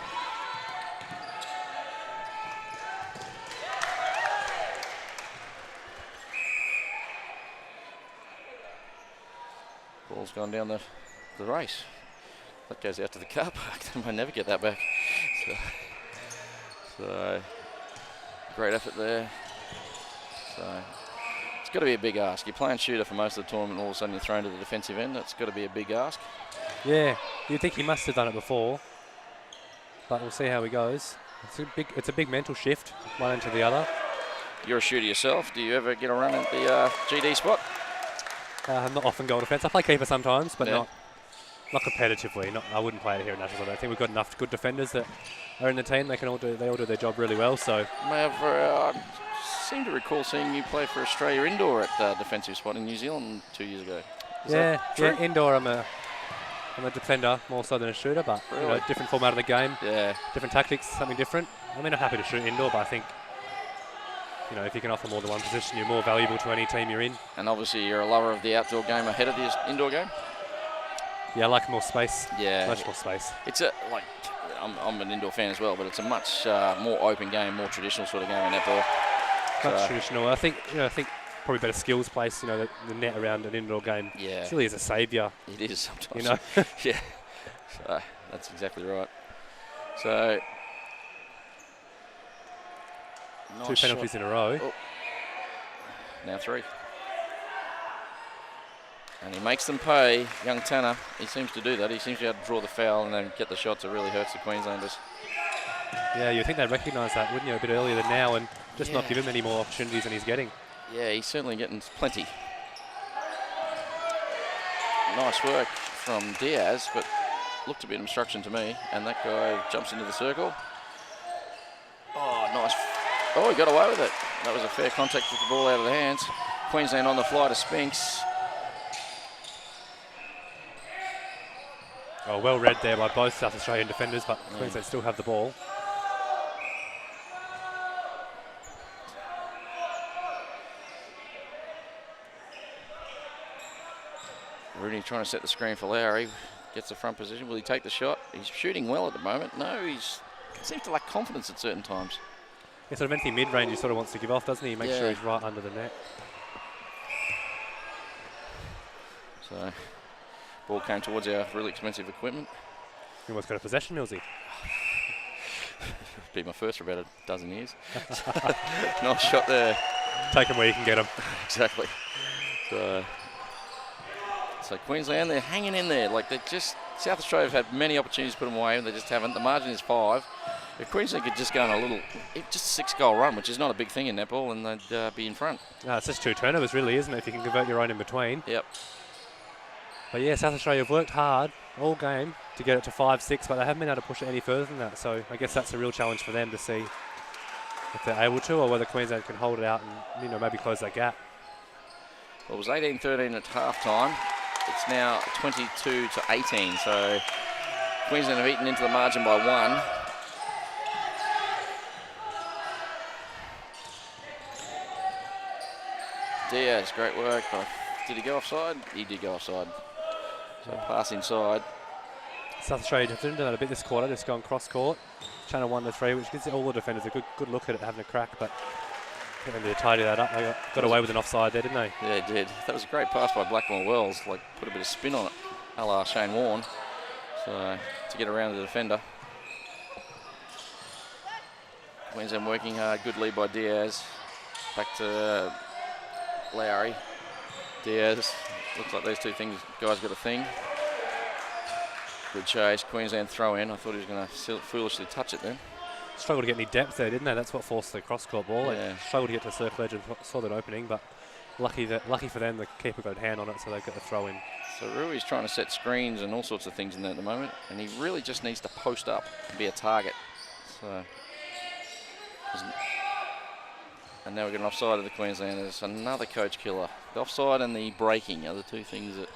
Ball's gone down the race. That goes out to the car park. They might never get that back. So great effort there. So it's got to be a big ask. You're playing shooter for most of the tournament, and all of a sudden you're thrown to the defensive end. That's got to be a big ask. Yeah, you'd think he must have done it before, but we'll see how he goes. It's a big mental shift, one into the other. You're a shooter yourself. Do you ever get a run at the GD spot? Not often goal defence. I play keeper sometimes, but yeah. not competitively. I wouldn't play it here at Nationals. I think we've got enough good defenders that are in the team. They all do their job really well. So I seem to recall seeing you play for Australia indoor at defensive spot in New Zealand 2 years ago. Is that true? Yeah, indoor I'm a defender more so than a shooter, but really? Different format of the game. Yeah. Different tactics, something different. I mean, I'm happy to shoot indoor, but I think if you can offer more than one position, you're more valuable to any team you're in. And obviously you're a lover of the outdoor game ahead of the indoor game? Yeah, I like more space. Yeah. Much more space. It's I'm an indoor fan as well, but it's a much more open game, more traditional sort of game in netball. Much traditional. I think probably better skills place. You know, the net around an indoor game. Yeah. It really is a saviour. It is sometimes. You know. Yeah. So that's exactly right. So. Nice 2 penalties shot in a row. Oh. Now 3. And he makes them pay, young Tanner. He seems to do that. He seems to be able to draw the foul and then get the shots. It really hurts the Queenslanders. Yeah, you'd think they'd recognise that, wouldn't you, a bit earlier than now, and just not give him any more opportunities than he's getting. Yeah, he's certainly getting plenty. Nice work from Diaz, but looked to be an obstruction to me. And that guy jumps into the circle. Oh, nice. Oh, he got away with it. That was a fair contact with the ball out of the hands. Queensland on the fly to Spinks. Oh, well read there by both South Australian defenders, but Queensland still have the ball. Rooney trying to set the screen for Lowry. Gets the front position. Will he take the shot? He's shooting well at the moment. No, he seems to lack confidence at certain times. Yeah, sort of anything mid-range he sort of wants to give off, doesn't he? Make sure he's right under the net. So, ball came towards our really expensive equipment. He almost got a possession, Millsy. Be my first for about a dozen years. Nice shot there. Take him where you can get him. Exactly. So Queensland, they're hanging in there. Like, South Australia have had many opportunities to put them away, and they just haven't. The margin is 5. If Queensland could just go on just a 6-goal run, which is not a big thing in netball, and they'd be in front. No, it's just 2 turnovers, really, isn't it? If you can convert your own in between. Yep. But yeah, South Australia have worked hard all game to get it to 5-6, but they haven't been able to push it any further than that. So I guess that's a real challenge for them to see if they're able to, or whether Queensland can hold it out and maybe close that gap. Well, it was 18-13 at half-time. It's now 22-18. So Queensland have eaten into the margin by 1. Diaz, great work. But did he go offside? He did go offside. So pass inside. South Australia have done that a bit this quarter, just gone cross-court. Channel 1-3, which gives all the defenders a good look at it, having a crack, but they tidy that up. They got away with an offside there, didn't they? Yeah, they did. That was a great pass by Blackmore Wells, like put a bit of spin on it, a la Shane Warne. So to get around the defender. Queensland working hard, good lead by Diaz. Back to Lowry. Diaz, looks like these two guys got a thing. Good chase, Queensland throw in. I thought he was going to foolishly touch it then. Struggled to get any depth there, didn't they? That's what forced the cross-court ball. Yeah. They struggled to get to the circle edge and saw that opening, but lucky for them, the keeper got a hand on it, so they got the throw in. So Rui's trying to set screens and all sorts of things in there at the moment, and he really just needs to post up and be a target. So, and now we're getting offside of the Queenslanders. Another coach killer. The offside and the breaking are the two things that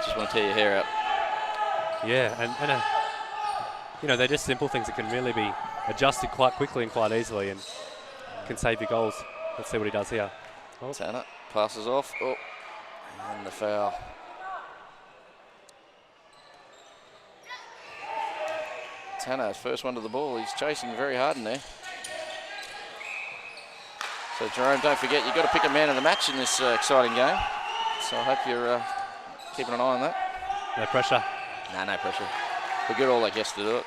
just want to tear your hair out. Yeah, and they're just simple things that can really be adjusted quite quickly and quite easily and can save your goals. Let's see what he does here. Oh. Tanner passes off. Oh, and the foul. Tanner, first one to the ball. He's chasing very hard in there. So Jerome, don't forget, you've got to pick a man of the match in this exciting game. So I hope you're keeping an eye on that. No pressure. No pressure. We'll get all our guests to do it.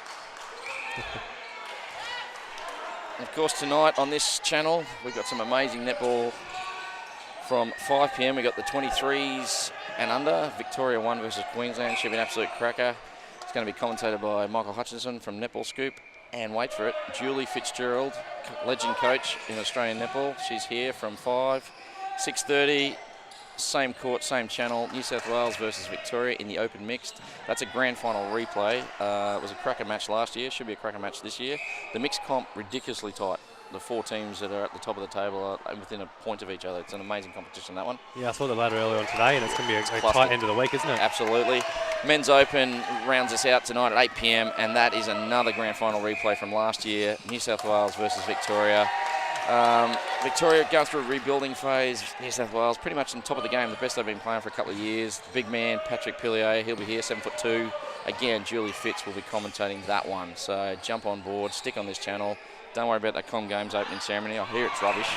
Of course, tonight on this channel, we've got some amazing netball from 5 p.m. We've got the 23s and under, Victoria 1 versus Queensland. Should be an absolute cracker. It's going to be commentated by Michael Hutchinson from Netball Scoop. And wait for it, Julie Fitzgerald, legend coach in Australian netball. She's here from 5, 6:30. Same court, same channel, New South Wales versus Victoria in the open mixed. That's a grand final replay. It was a cracker match last year, should be a cracker match this year. The mixed comp, ridiculously tight. The 4 teams that are at the top of the table are within a point of each other. It's an amazing competition, that one. Yeah, I saw the ladder earlier on today, and it's going to be a tight end of the week, isn't it? Absolutely. Men's Open rounds us out tonight at 8 p.m, and that is another grand final replay from last year, New South Wales versus Victoria. Victoria going through a rebuilding phase. New South Wales pretty much on top of the game, the best they've been playing for a couple of years. The big man, Patrick Pillier, he'll be here, 7'2". Again, Julie Fitz will be commentating that one. So jump on board, stick on this channel. Don't worry about that Com Games opening ceremony. I hear it's rubbish.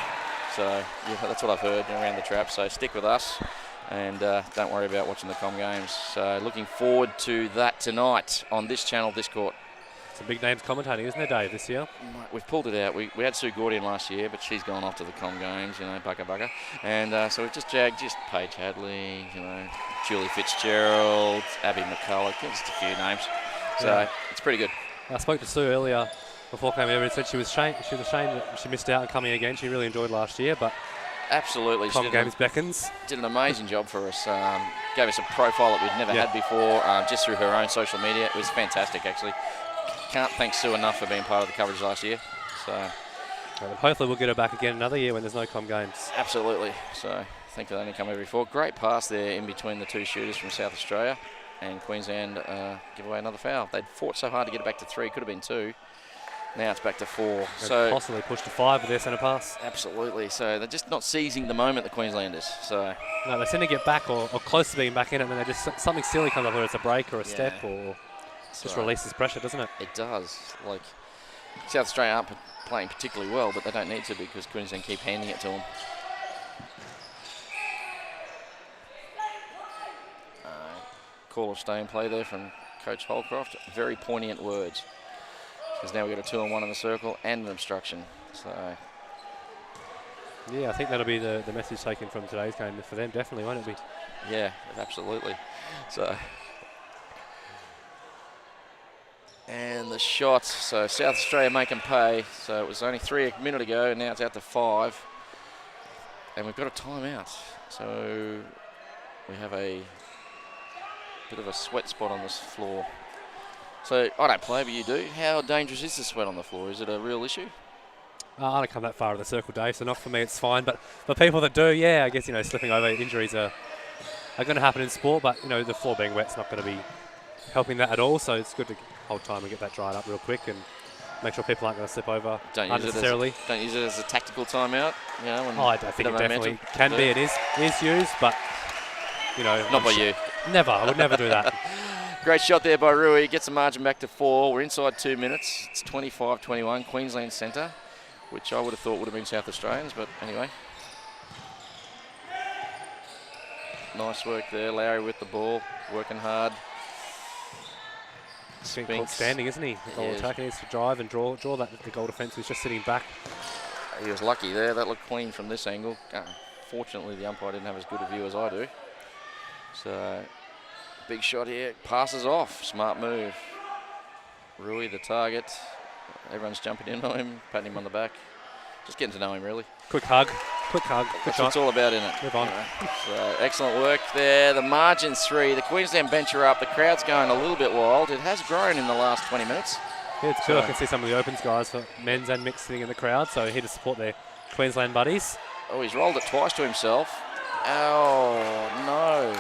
So yeah, that's what I've heard around the trap. So stick with us and don't worry about watching the Com games. So looking forward to that tonight on this channel, this court. Some big names commentating, isn't there, Dave, this year? We've pulled it out. We had Sue Gordian last year, but she's gone off to the Com games, you know, bugger. And so we've just jagged Paige Hadley, you know, Julie Fitzgerald, Abby McCulloch, just a few names. So it's pretty good. I spoke to Sue earlier before coming over and said she was ashamed that she missed out on coming again. She really enjoyed last year, but absolutely, Com games beckons. Did an amazing job for us. Gave us a profile that we'd never had before, just through her own social media. It was fantastic, actually. Can't thank Sue enough for being part of the coverage last year. So hopefully we'll get her back again another year when there's no Com games. Absolutely. So thank you they only come every four. Great pass there in between the two shooters from South Australia, and Queensland give away another foul. They'd fought so hard to get it back to 3, could have been 2. Now it's back to 4. So possibly pushed to 5 with their centre pass. Absolutely. So they're just not seizing the moment, the Queenslanders. So no, they seem to get back or close to being back in it, and then they just something silly comes up, whether it's a break or a step or just releases pressure, doesn't it? It does. Like South Australia aren't playing particularly well, but they don't need to because Queensland keep handing it to them. Call of stay and play there from Coach Holcroft. Very poignant words. Because now we've got a 2-on-1 in the circle and an obstruction. So yeah, I think that'll be the message taken from today's game for them, definitely, won't it be? Yeah, absolutely. So and the shot. So South Australia make them pay. So it was only 3 a minute ago, and now it's out to 5. And we've got a timeout. So we have a bit of a sweat spot on this floor. So I don't play, but you do. How dangerous is the sweat on the floor? Is it a real issue? I don't come that far in the circle, Dave, so not for me, it's fine. But for people that do, yeah, I guess, you know, slipping over injuries are going to happen in sport, but, you know, the floor being wet's not going to be helping that at all, so it's good to hold time and get that dried up real quick and make sure people aren't going to slip over unnecessarily. Don't use it as a tactical timeout, you know. I don't think it definitely can be. It is used, but, you know. Not by you. Never. I would never do that. Great shot there by Rui. Gets the margin back to 4. We're inside 2 minutes. It's 25-21. Queensland centre, which I would have thought would have been South Australians, but anyway. Nice work there. Lowry with the ball, working hard. Standing, isn't he? The goal attacker needs to drive and draw that. The goal defence was just sitting back. He was lucky there. That looked clean from this angle. Fortunately, the umpire didn't have as good a view as I do. So, big shot here. Passes off. Smart move. Rui, the target. Everyone's jumping in on him, patting him on the back. Just getting to know him, really. Quick hug. Good That's shot. what it's all about, isn't it? Move on. So, excellent work there. The margin's 3. The Queensland bench are up. The crowd's going a little bit wild. It has grown in the last 20 minutes. Yeah, it's good. I can see some of the Opens guys for men's and mixed sitting in the crowd, so here to support their Queensland buddies. Oh, he's rolled it twice to himself. Oh, no.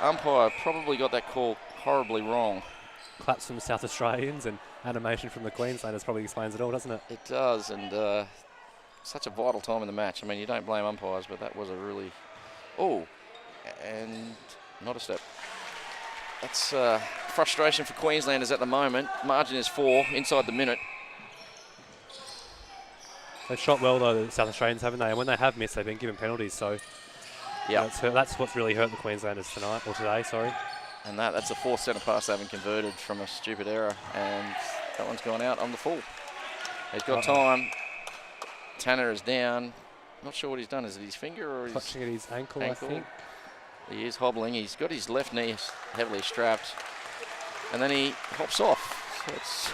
Umpire probably got that call horribly wrong. Claps from the South Australians and animation from the Queenslanders probably explains it all, doesn't it? It does, and such a vital time in the match. I mean, you don't blame umpires, but that was a really... Oh, and not a step. That's frustration for Queenslanders at the moment. Margin is 4 inside the minute. They've shot well, though, the South Australians, haven't they? And when they have missed, they've been given penalties, so yeah, that's what's really hurt the Queenslanders tonight, or today, sorry. And that's the 4th centre pass they haven't converted from a stupid error, and that one's gone out on the full. He's got time. Tanner is down. Not sure what he's done. Is it his finger or his... Clutching at his ankle, I think. He is hobbling. He's got his left knee heavily strapped. And then he hops off. So it's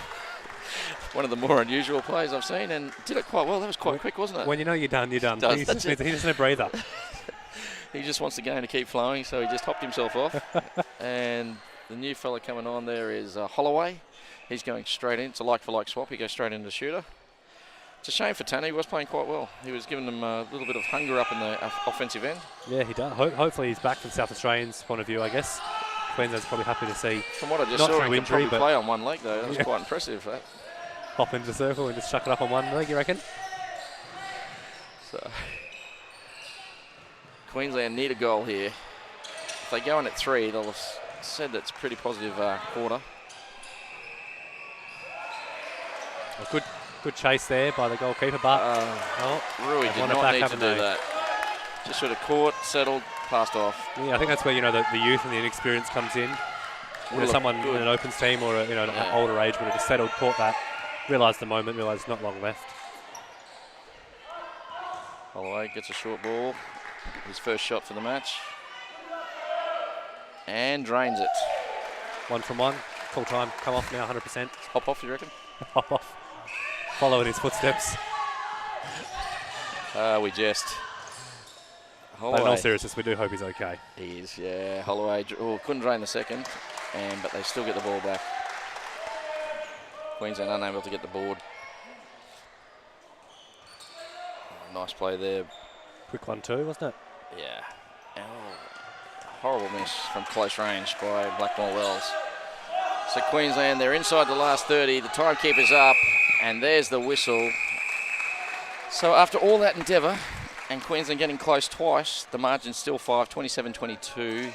one of the more unusual plays I've seen, and did it quite well. That was quite quick, wasn't it? When you know you're done, you're done. He just needs a breather. He just wants the game to keep flowing, so he just hopped himself off. And the new fella coming on there is Holloway. He's going straight in. It's a like-for-like swap. He goes straight into the shooter. It's a shame for Tanner. He was playing quite well. He was giving them a little bit of hunger up in the offensive end. Yeah, he does. Hopefully he's back from South Australians' point of view, I guess. Queensland's probably happy to see. From what I just saw, he could probably play on one leg, though. That was quite impressive, that. Hop into the circle and just chuck it up on one leg, you reckon? So, Queensland need a goal here. If they go in at 3, they'll have said that's a pretty positive quarter. Well, Good chase there by the goalkeeper, but Rui did not need to do that. Just sort of caught, settled, passed off. Yeah, I think that's where the youth and the inexperience comes in. Someone in an Opens team or an older age would have just settled, caught that, realised the moment, realised not long left. Holloway gets a short ball. His first shot for the match. And drains it. 1 from 1. Full time. Come off now, 100%. Hop off, you reckon? Hop off. Follow in his footsteps. We jest. But in all seriousness, we do hope he's okay. He is, yeah. Holloway couldn't drain the second, but they still get the ball back. Queensland unable to get the board. Nice play there. Quick one too, wasn't it? Yeah. Horrible miss from close range by Blackmore Wells. So Queensland, they're inside the last 30. The timekeeper's up, and there's the whistle. So after all that endeavour, and Queensland getting close twice, the margin's still 5, 27-22.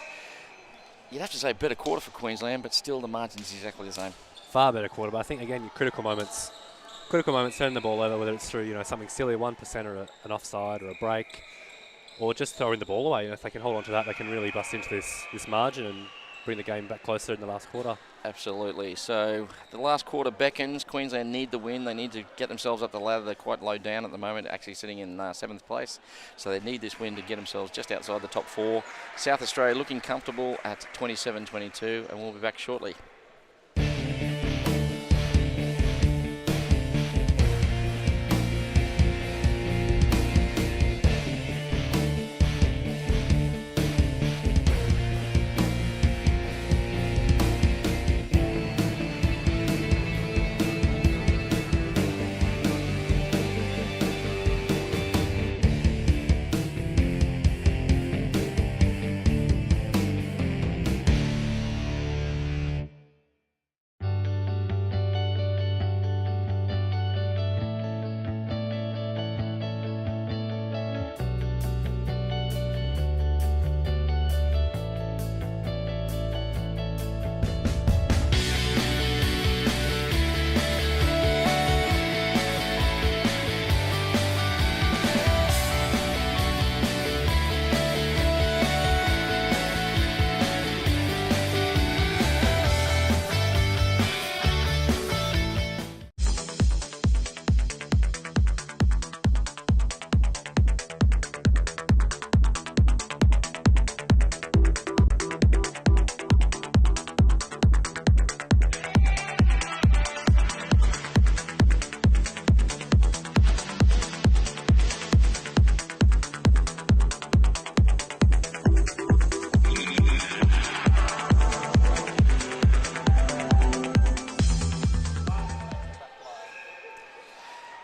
You'd have to say better quarter for Queensland, but still the margin's exactly the same. Far better quarter, but I think again your critical moments turning the ball over, whether it's through something silly, 1% or an offside or a break, or just throwing the ball away. If they can hold on to that, they can really bust into this margin and bring the game back closer in the last quarter. Absolutely. So the last quarter beckons. Queensland need the win. They need to get themselves up the ladder. They're quite low down at the moment, actually sitting in 7th place. So they need this win to get themselves just outside the top 4. South Australia looking comfortable at 27-22, and we'll be back shortly.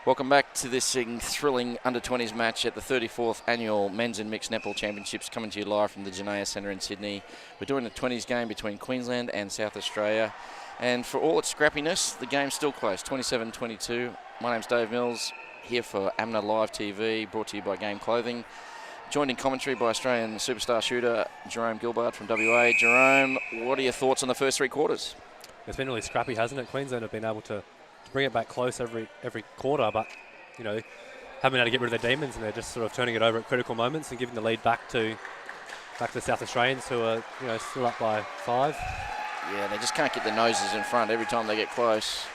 Welcome back to this thrilling under-20s match at the 34th Annual Men's and Mixed Netball Championships, coming to you live from the Genea Centre in Sydney. We're doing a 20s game between Queensland and South Australia, and for all its scrappiness, the game's still close, 27-22. My name's Dave Mills, here for AMNA Live TV, brought to you by Game Clothing. Joined in commentary by Australian superstar shooter Jerome Gilbert from WA. Jerome, what are your thoughts on the first 3 quarters? It's been really scrappy, hasn't it? Queensland have been able to bring it back close every quarter, but haven't been able to get rid of their demons, and they're just sort of turning it over at critical moments and giving the lead back to the South Australians, who are still up by 5. Yeah, they just can't get their noses in front every time they get close.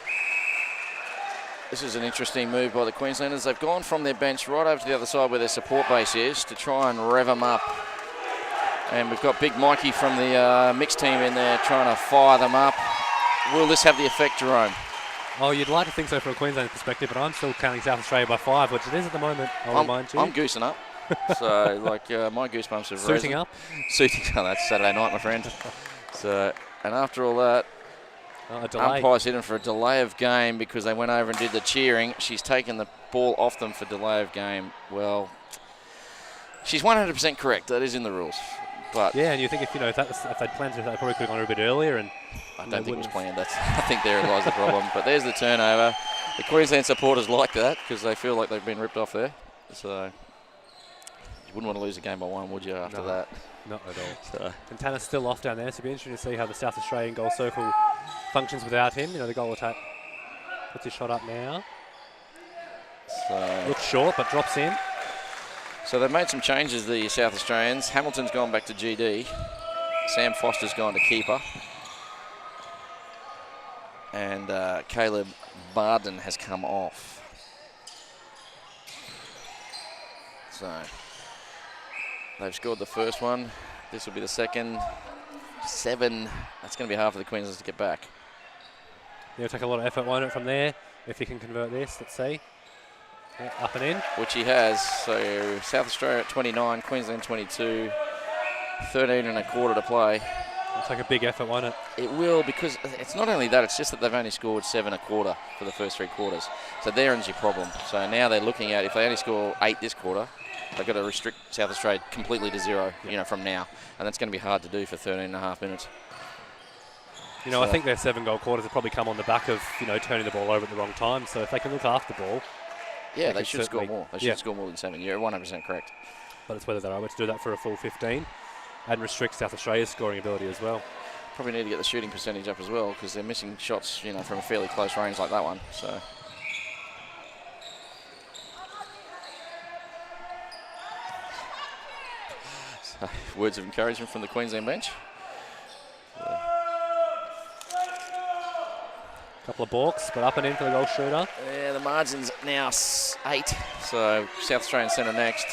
This is an interesting move by the Queenslanders. They've gone from their bench right over to the other side where their support base is to try and rev them up. And we've got Big Mikey from the mixed team in there trying to fire them up. Will this have the effect, Jerome? Oh, you'd like to think so from a Queensland perspective, but I'm still counting South Australia by 5, which it is at the moment, I'll remind you. I'm goosing up. So, my goosebumps have risen. Suiting up? Suiting up. That's Saturday night, my friend. So, and after all that, a delay. Umpire's hit him for a delay of game because they went over and did the cheering. She's taken the ball off them for delay of game. Well, she's 100% correct. That is in the rules. But yeah, and you think if they'd planned to, they probably could have gone a bit earlier. And I don't think it was planned. I think therein lies the problem. But there's the turnover. The Queensland supporters like that because they feel like they've been ripped off there. So you wouldn't want to lose a game by 1, would you, after that? Not at all. So. And Tanner's still off down there, so it'll be interesting to see how the South Australian goal circle functions without him. The goal attack puts his shot up now. So looks short, but drops in. So they've made some changes, the South Australians. Hamilton's gone back to GD. Sam Foster's gone to keeper. And Caleb Barden has come off. So they've scored the first one. This will be the second. 7. That's going to be hard for the Queenslanders to get back. Yeah, take a lot of effort, won't it, from there? If he can convert this, let's see. Yeah, up and in. Which he has. So South Australia at 29, Queensland 22, 13 and a quarter to play. It'll take a big effort, won't it? It will, because it's not only that, it's just that they've only scored 7 a quarter for the first 3 quarters. So there's your problem. So now they're looking at, if they only score 8 this quarter, they've got to restrict South Australia completely to 0, from now. And that's going to be hard to do for 13 and a half minutes. I think their 7-goal quarters have probably come on the back of, turning the ball over at the wrong time. So if they can look after the ball. Yeah, they should score more. They should score more than 7. You're 100% correct. But it's whether they're able to do that for a full 15 and restrict South Australia's scoring ability as well. Probably need to get the shooting percentage up as well, because they're missing shots, from a fairly close range like that one. So words of encouragement from the Queensland bench. Couple of balks, but up and in for the goal shooter. Yeah, the margin's now 8, so South Australian centre next.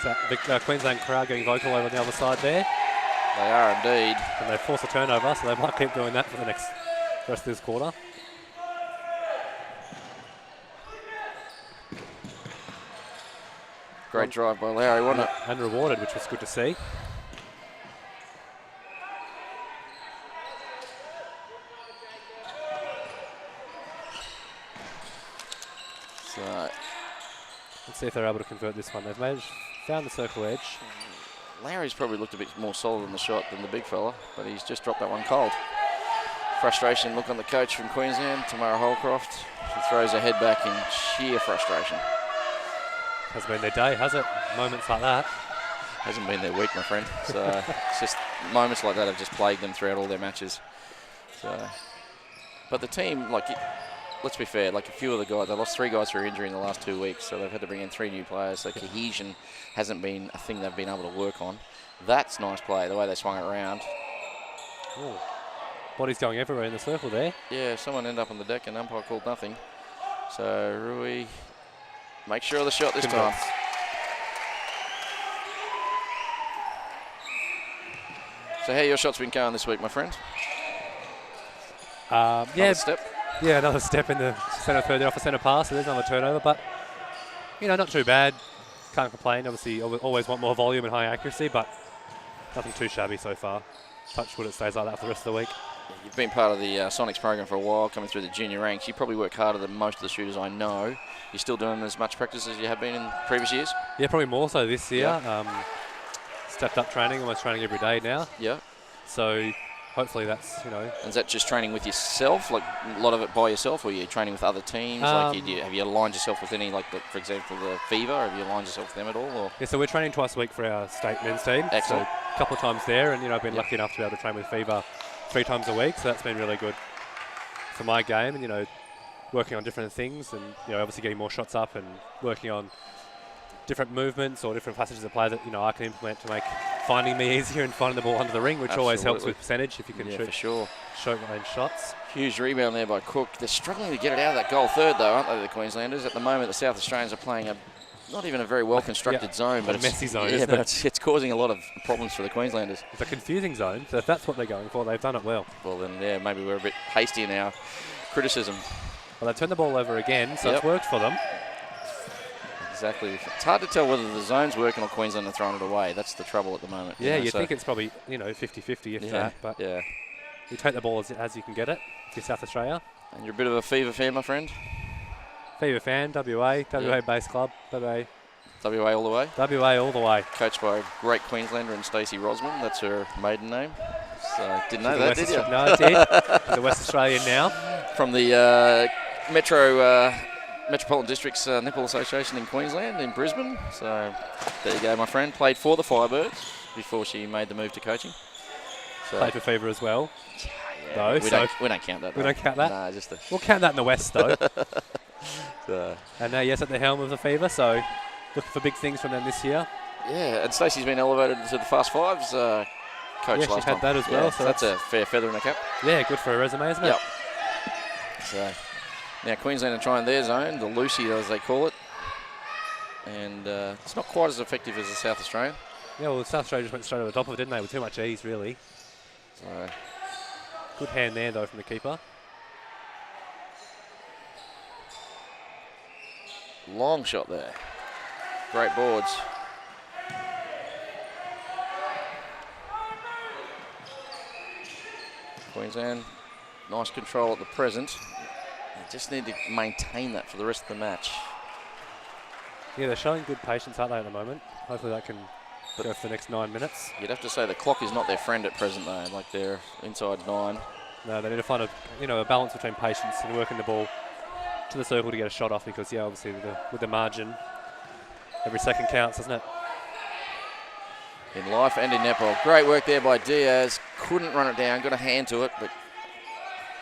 So the Queensland crowd getting vocal over on the other side there. They are indeed. And they force a turnover, so they might keep doing that for the rest of this quarter. Great drive by Lowry, wasn't it? And rewarded, which was good to see. So let's see if they're able to convert this one. They've found the circle edge. Lowry's probably looked a bit more solid in the shot than the big fella, but he's just dropped that one cold. Frustration look on the coach from Queensland, Tamara Holcroft. She throws her head back in sheer frustration. Hasn't been their day, has it? Moments like that. Hasn't been their week, my friend. So it's just moments like that have just plagued them throughout all their matches. So, but the team, let's be fair, a few of the guys, they lost 3 guys through injury in the last 2 weeks, so they've had to bring in 3 new players. So cohesion hasn't been a thing they've been able to work on. That's nice play, the way they swung it around. Ooh. Body's going everywhere in the circle there. Yeah, someone ended up on the deck and umpire called nothing. So Rui, make sure of the shot this time. So how your shots been going this week, my friend? Another step. Yeah, another step in the centre third off a centre pass, so there's another turnover, but not too bad. Can't complain. Obviously, always want more volume and high accuracy, but nothing too shabby so far. Touch wood, it stays like that for the rest of the week. You've been part of the Sonics program for a while, coming through the junior ranks. You probably work harder than most of the shooters I know. You're still doing as much practice as you have been in previous years? Yeah, probably more so this year. Yeah. Stepped up training, almost training every day now. Yeah. So hopefully that's, And is that just training with yourself, a lot of it by yourself, or are you training with other teams? Have you aligned yourself with any, for example, the Fever? Have you aligned yourself with them at all? Or? Yeah, so we're training twice a week for our state men's team. Excellent. So a couple of times there, and I've been lucky enough to be able to train with Fever 3 times a week, so that's been really good for my game, and working on different things, and obviously getting more shots up and working on different movements or different passages of play that I can implement to make finding me easier and finding the ball under the ring, which always helps with percentage if you can shoot for sure. Short range shots. Huge rebound there by Cook. They're struggling to get it out of that goal third though, aren't they, the Queenslanders? At the moment the South Australians are playing not even a very well constructed zone, but a messy zone. Yeah, but it's causing a lot of problems for the Queenslanders. It's a confusing zone, so if that's what they're going for, they've done it well. Well then, maybe we're a bit hasty in our criticism. Well, they turned the ball over again, so it's worked for them. Exactly. It's hard to tell whether the zone's working or Queensland are throwing it away. That's the trouble at the moment. Yeah, you think it's probably 50-50 if that, but you take the ball as you can get it to South Australia. And you're a bit of a Fever fan, my friend? Fever fan, WA base club, WA all the way? WA all the way. Coached by a great Queenslander and Stacey Rosman. That's her maiden name. So didn't know that, did you? No, I did. She's a West Australian now. From the Metropolitan District's Netball Association in Queensland, in Brisbane. So there you go, my friend. Played for the Firebirds before she made the move to coaching. So played for Fever as well. though. We don't count that. We don't count that? Nah, just the... We'll count that in the West, though. So. And yes, at the helm of the Fever, so looking for big things from them this year. Yeah, and Stacey's been elevated to the Fast Fives coach yeah, last she had time. that as well. Yeah, so that's a fair feather in the cap. Yeah, good for her resume, isn't it? Yep. So now Queensland are trying their zone, the Lucy as they call it. And it's not quite as effective as the South Australian. Yeah, well, South Australia just went straight over the top of it, didn't they? With too much ease, really. So good hand there, though, from the keeper. long shot there. Great boards. Queensland, nice control at the present. They just need to maintain that for the rest of the match. Yeah, they're showing good patience, aren't they, at the moment? Hopefully that can go for the next 9 minutes. You'd have to say the clock is not their friend at present, though. Like they're inside 9. No, they need to find a balance between patience and working the ball to the circle to get a shot off, because yeah, obviously with the margin, every second counts, doesn't it? In life and in netball. Great work there by Diaz. Couldn't run it down, got a hand to it, but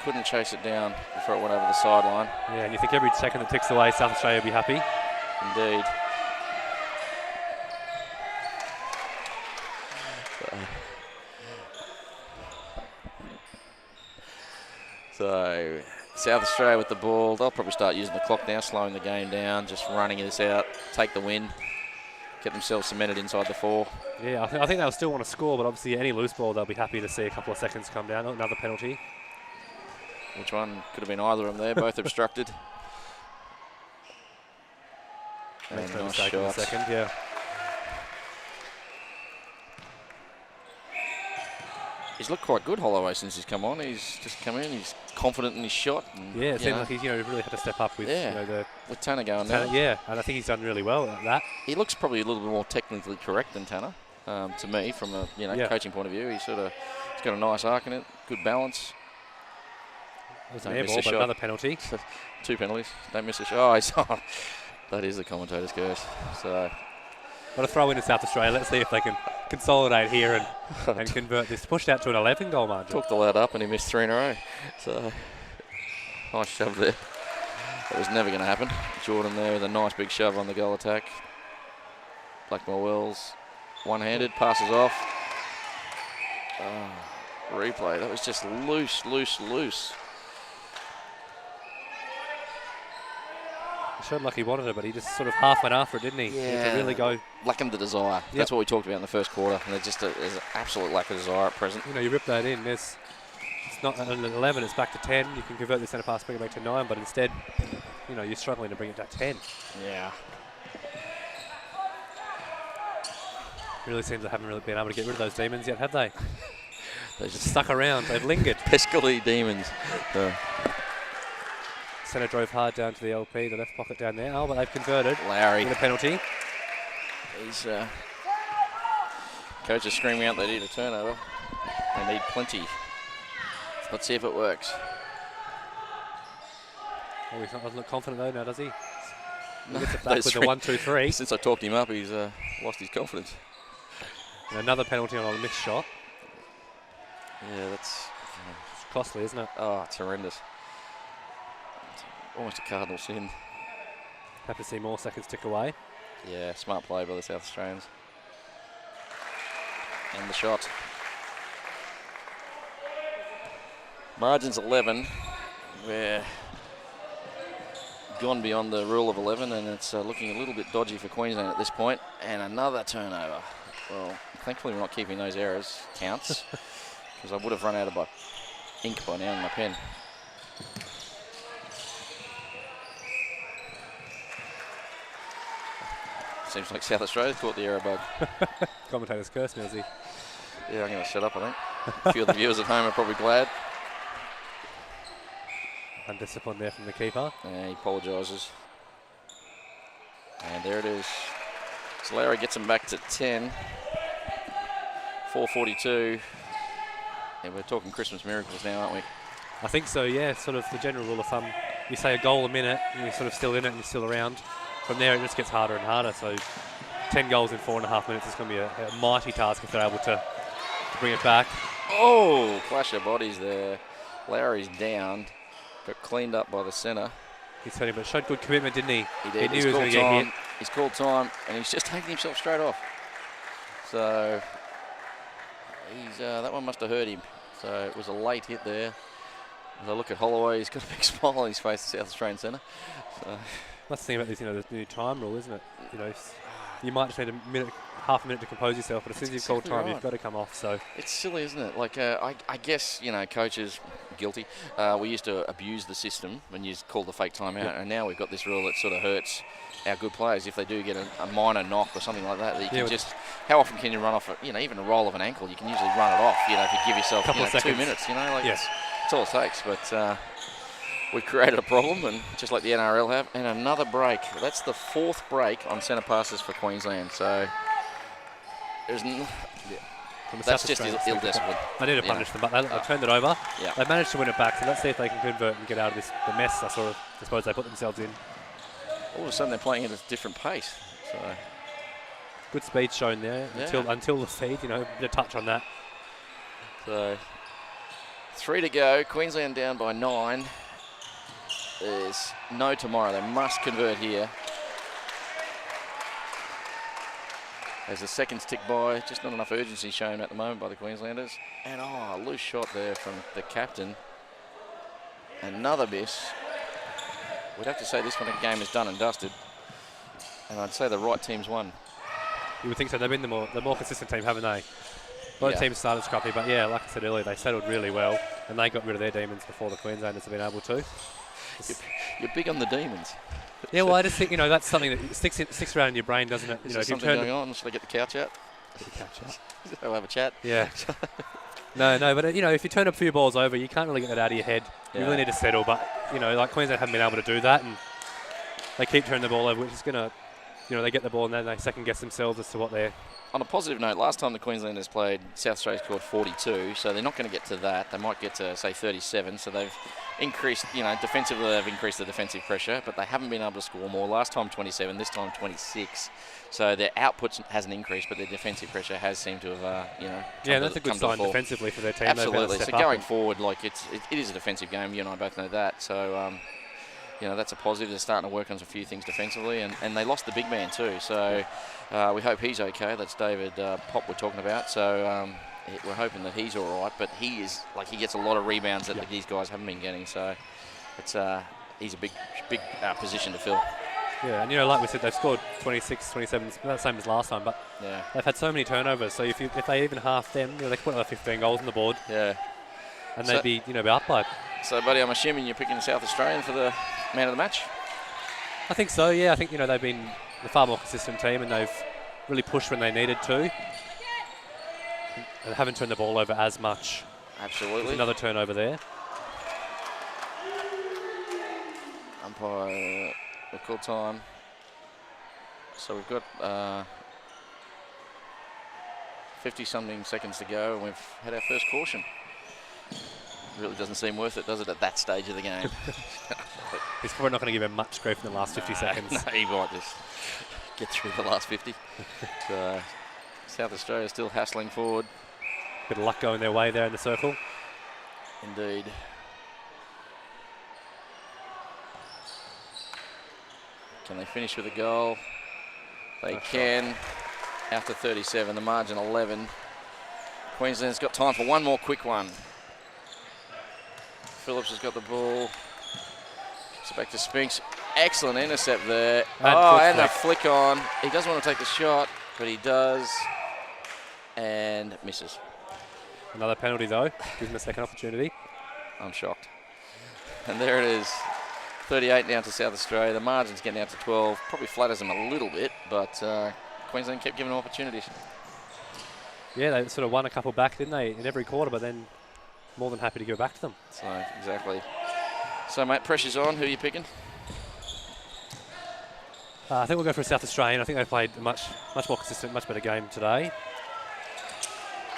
couldn't chase it down before it went over the sideline. Yeah, and you think every second that ticks away, South Australia will be happy. Indeed. So South Australia with the ball. They'll probably start using the clock now, slowing the game down, just running this out, take the win, get themselves cemented inside the 4. Yeah, I think they'll still want to score, but obviously any loose ball, they'll be happy to see a couple of seconds come down. Another penalty. Which one? Could have been either of them there, both obstructed. Makes And no nice mistake in the shot. second, yeah. He's looked quite good, Holloway, since he's come on. He's just come in, he's confident in his shot. And, Yeah, it seems like he's really had to step up with with Tanner going Tanner, now. yeah, and I think he's done really well at that. He looks probably a little bit more technically correct than Tanner, to me, from a coaching point of view. He's got a nice arc in it, good balance. It was an air ball, but another penalty. 2 penalties. Don't miss a shot. Oh, that is the commentator's curse. So. Got to throw in South Australia. Let's see if they can consolidate here and convert this. Pushed out to an 11-goal margin. Took the lad up and he missed 3 in a row. So, nice shove there. That was never going to happen. Jordan there with a nice big shove on the goal attack. Blackmore Wells, one-handed, passes off. Oh, replay. That was just loose. He showed like he wanted it, but he just sort of half went after it, didn't he? Yeah. He had to really go. Lacking the desire. Yep. That's what we talked about in the first quarter. And there's an absolute lack of desire at present. You rip that in. It's not an 11, it's back to 10. You can convert the centre pass, bring it back to 9, but instead, you're struggling to bring it to 10. Yeah. Really seems they haven't really been able to get rid of those demons yet, have they? They've just stuck around. They've lingered. Pescally demons. Centre drove hard down to the LP, the left pocket down there. Oh, but they've converted. Lowry. With a penalty. He's coach is screaming out they need a turnover. They need plenty. Let's see if it works. Oh, he doesn't look confident though now, does he? He No, gets it back with the 1-2-3. Since I talked him up, he's lost his confidence. And another penalty on a missed shot. Yeah, that's it's costly, isn't it? Oh, it's horrendous. It's almost a cardinal sin. Have to see more seconds tick away. Yeah, smart play by the South Australians. And the shot. Margin's 11. We're gone beyond the rule of 11, and it's looking a little bit dodgy for Queensland at this point. And another turnover. Well, thankfully we're not keeping those errors counts, because I would have run out of ink by now in my pen. Seems like South Australia caught the error bug. Commentator's curse, now, is he? Yeah, I'm going to shut up, I think. A few of the viewers at home are probably glad. Undisciplined there from the keeper. Yeah, he apologises. And there it is. So Larry gets him back to 10. 4:42. And we're talking Christmas miracles now, aren't we? I think so, yeah. Sort of the general rule of thumb. You say a goal a minute, and you're sort of still in it, and you're still around. From there, it just gets harder and harder. So 10 goals in 4.5 minutes is going to be a mighty task if they're able to bring it back. Oh, clash of bodies there. Lowry's down. Got cleaned up by the centre. He's hurting, but showed good commitment, didn't he? He did. He knew he was going to get hit. He's called time, and he's just taking himself straight off. So that one must have hurt him. So it was a late hit there. As I look at Holloway, he's got a big smile on his face at South Australian Centre. So That's the thing about this, the new time rule, isn't it? You might just need half a minute to compose yourself, but as soon as you've called time, you've got to come off. So it's silly, isn't it? Like I guess coaches guilty. We used to abuse the system when you call the fake timeout, and now we've got this rule that sort of hurts our good players if they do get a minor knock or something like that. That you can just, how often can you run off? Even a roll of an ankle, you can usually run it off. If you give yourself 2 minutes, it's all it takes. But we've created a problem, and just like the NRL have, and another break. That's the 4th break on centre passes for Queensland. So there's that's just ill-discipline. They need to punish them, but they turned it over. Yeah. They managed to win it back, so let's see if they can convert and get out of the mess I suppose they put themselves in. All of a sudden they're playing at a different pace. So good speed shown there until the feed, a bit of touch on that. So 3 to go. Queensland down by 9. There's no tomorrow. They must convert here. As the seconds tick by, just not enough urgency shown at the moment by the Queenslanders. And a loose shot there from the captain. Another miss. We'd have to say this one game is done and dusted. And I'd say the right team's won. You would think so. They've been the more consistent team, haven't they? A lot of teams started scrappy, but like I said earlier, they settled really well, and they got rid of their demons before the Queenslanders have been able to. You're big on the demons. Yeah, well, I just think that's something that sticks around in your brain, doesn't it? Is there something going on? Should I get the couch out? Get the couch out. I'll have a chat. Yeah. No, but if you turn a few balls over, you can't really get that out of your head. You really need to settle, but like Queensland haven't been able to do that, and they keep turning the ball over, which is going to, they get the ball and then they second guess themselves as to what they're. On a positive note, last time the Queenslanders played, South Australia scored 42, so they're not going to get to that. They might get to, say, 37, so they've increased, defensively they've increased the defensive pressure, but they haven't been able to score more. Last time 27, this time 26. So their output hasn't increased, but their defensive pressure has seemed to have, that's a good sign defensively for their team. Absolutely. So going forward, it is a defensive game. You and I both know that. So, that's a positive. They're starting to work on a few things defensively, and they lost the big man too. So we hope he's okay. That's David Pop we're talking about. So we're hoping that he's all right. But he gets a lot of rebounds that these guys haven't been getting. So he's a big position to fill. Yeah, and like we said, they've scored 26, 27, about the same as last time, but they've had so many turnovers. So if they even half them, they could put another 15 goals on the board. Yeah. And they'd be up by. So, buddy, I'm assuming you're picking the South Australian for the man of the match? I think so, yeah. I think, they've been the far more consistent team and they've really pushed when they needed to. And haven't turned the ball over as much. Absolutely. There's another turnover there. Umpire, we'll call time. So we've got 50-something seconds to go and we've had our first caution. Really doesn't seem worth it, does it, at that stage of the game? He's probably not going to give him much grief in the last 50 seconds. No, he might just get through the last 50. So, South Australia still hassling forward. Bit of luck going their way there in the circle. Indeed. Can they finish with a goal? They can. After 37, the margin 11. Queensland's got time for one more quick one. Phillips has got the ball. It's back to Spinks. Excellent intercept there. And a flick on. He doesn't want to take the shot, but he does. And misses. Another penalty, though. Gives him a second opportunity. I'm shocked. And there it is. 38 down to South Australia. The margin's getting out to 12. Probably flatters them a little bit, but Queensland kept giving them opportunities. Yeah, they sort of won a couple back, didn't they, in every quarter, but then more than happy to go back to them. So, exactly. So, mate, pressure's on. Who are you picking? I think we'll go for a South Australian. I think they played a much more consistent, much better game today.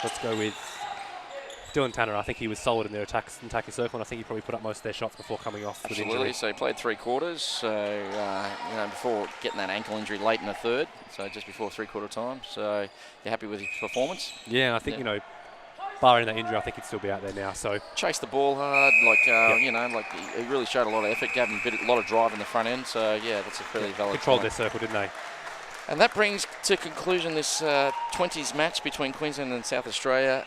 Let's go with Dylan Tanner. I think he was solid in their attacking circle, and I think he probably put up most of their shots before coming off. Absolutely. So he played 3 quarters. So before getting that ankle injury late in the third. So just before 3/4 time. So you're happy with his performance? Yeah, I think barring that injury, I think he'd still be out there now. So chased the ball hard, he really showed a lot of effort, gave him a lot of drive in the front end. So yeah, that's a fairly valid. Controlled point. their circle, didn't they? And that brings to conclusion this 20s match between Queensland and South Australia.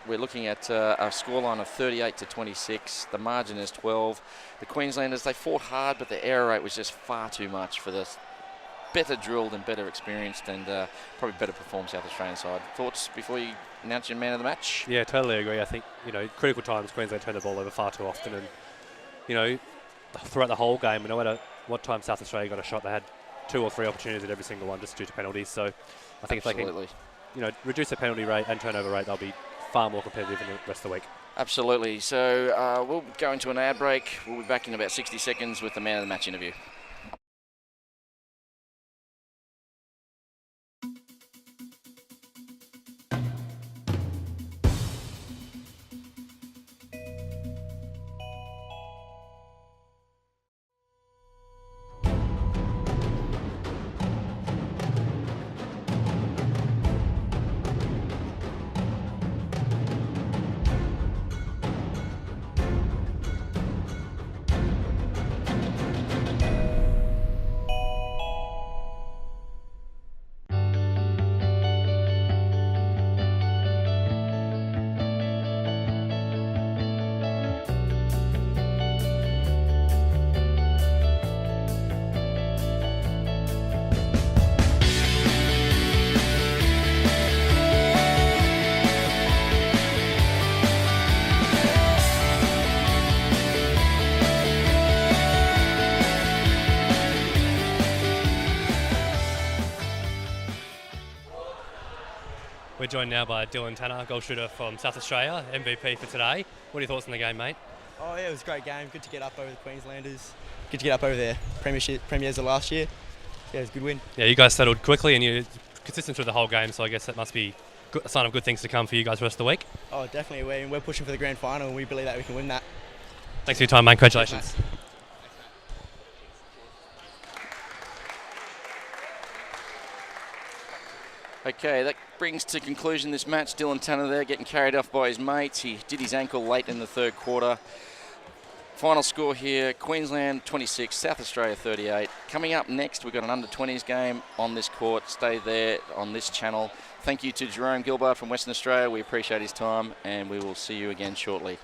We're looking at a scoreline of 38-26. The margin is 12. The Queenslanders, they fought hard, but the error rate was just far too much for the better drilled and better experienced and probably better performed South Australian side. Thoughts before you announce your man of the match? Yeah, totally agree. I think, critical times, Queensland turn the ball over far too often. And, throughout the whole game, no matter what time South Australia got a shot, they had 2 or 3 opportunities at every single one just due to penalties. So I think Absolutely. if they can, reduce their penalty rate and turnover rate, they'll be far more competitive in the rest of the week. Absolutely. So we'll go into an ad break. We'll be back in about 60 seconds with the man of the match interview. We're joined now by Dylan Tanner, goal shooter from South Australia, MVP for today. What are your thoughts on the game, mate? Oh yeah, it was a great game. Good to get up over the Queenslanders. Good to get up over their premiers of last year. Yeah, it was a good win. Yeah, you guys settled quickly and you're consistent through the whole game, so I guess that must be a sign of good things to come for you guys the rest of the week. Oh, definitely. We're pushing for the grand final and we believe that we can win that. Thanks for your time, mate. Congratulations. Thanks, mate. Okay, that brings to conclusion this match. Dylan Tanner there getting carried off by his mates. He did his ankle late in the third quarter. Final score here, Queensland 26, South Australia 38. Coming up next, we've got an under-20s game on this court. Stay there on this channel. Thank you to Jerome Gilbert from Western Australia. We appreciate his time and we will see you again shortly.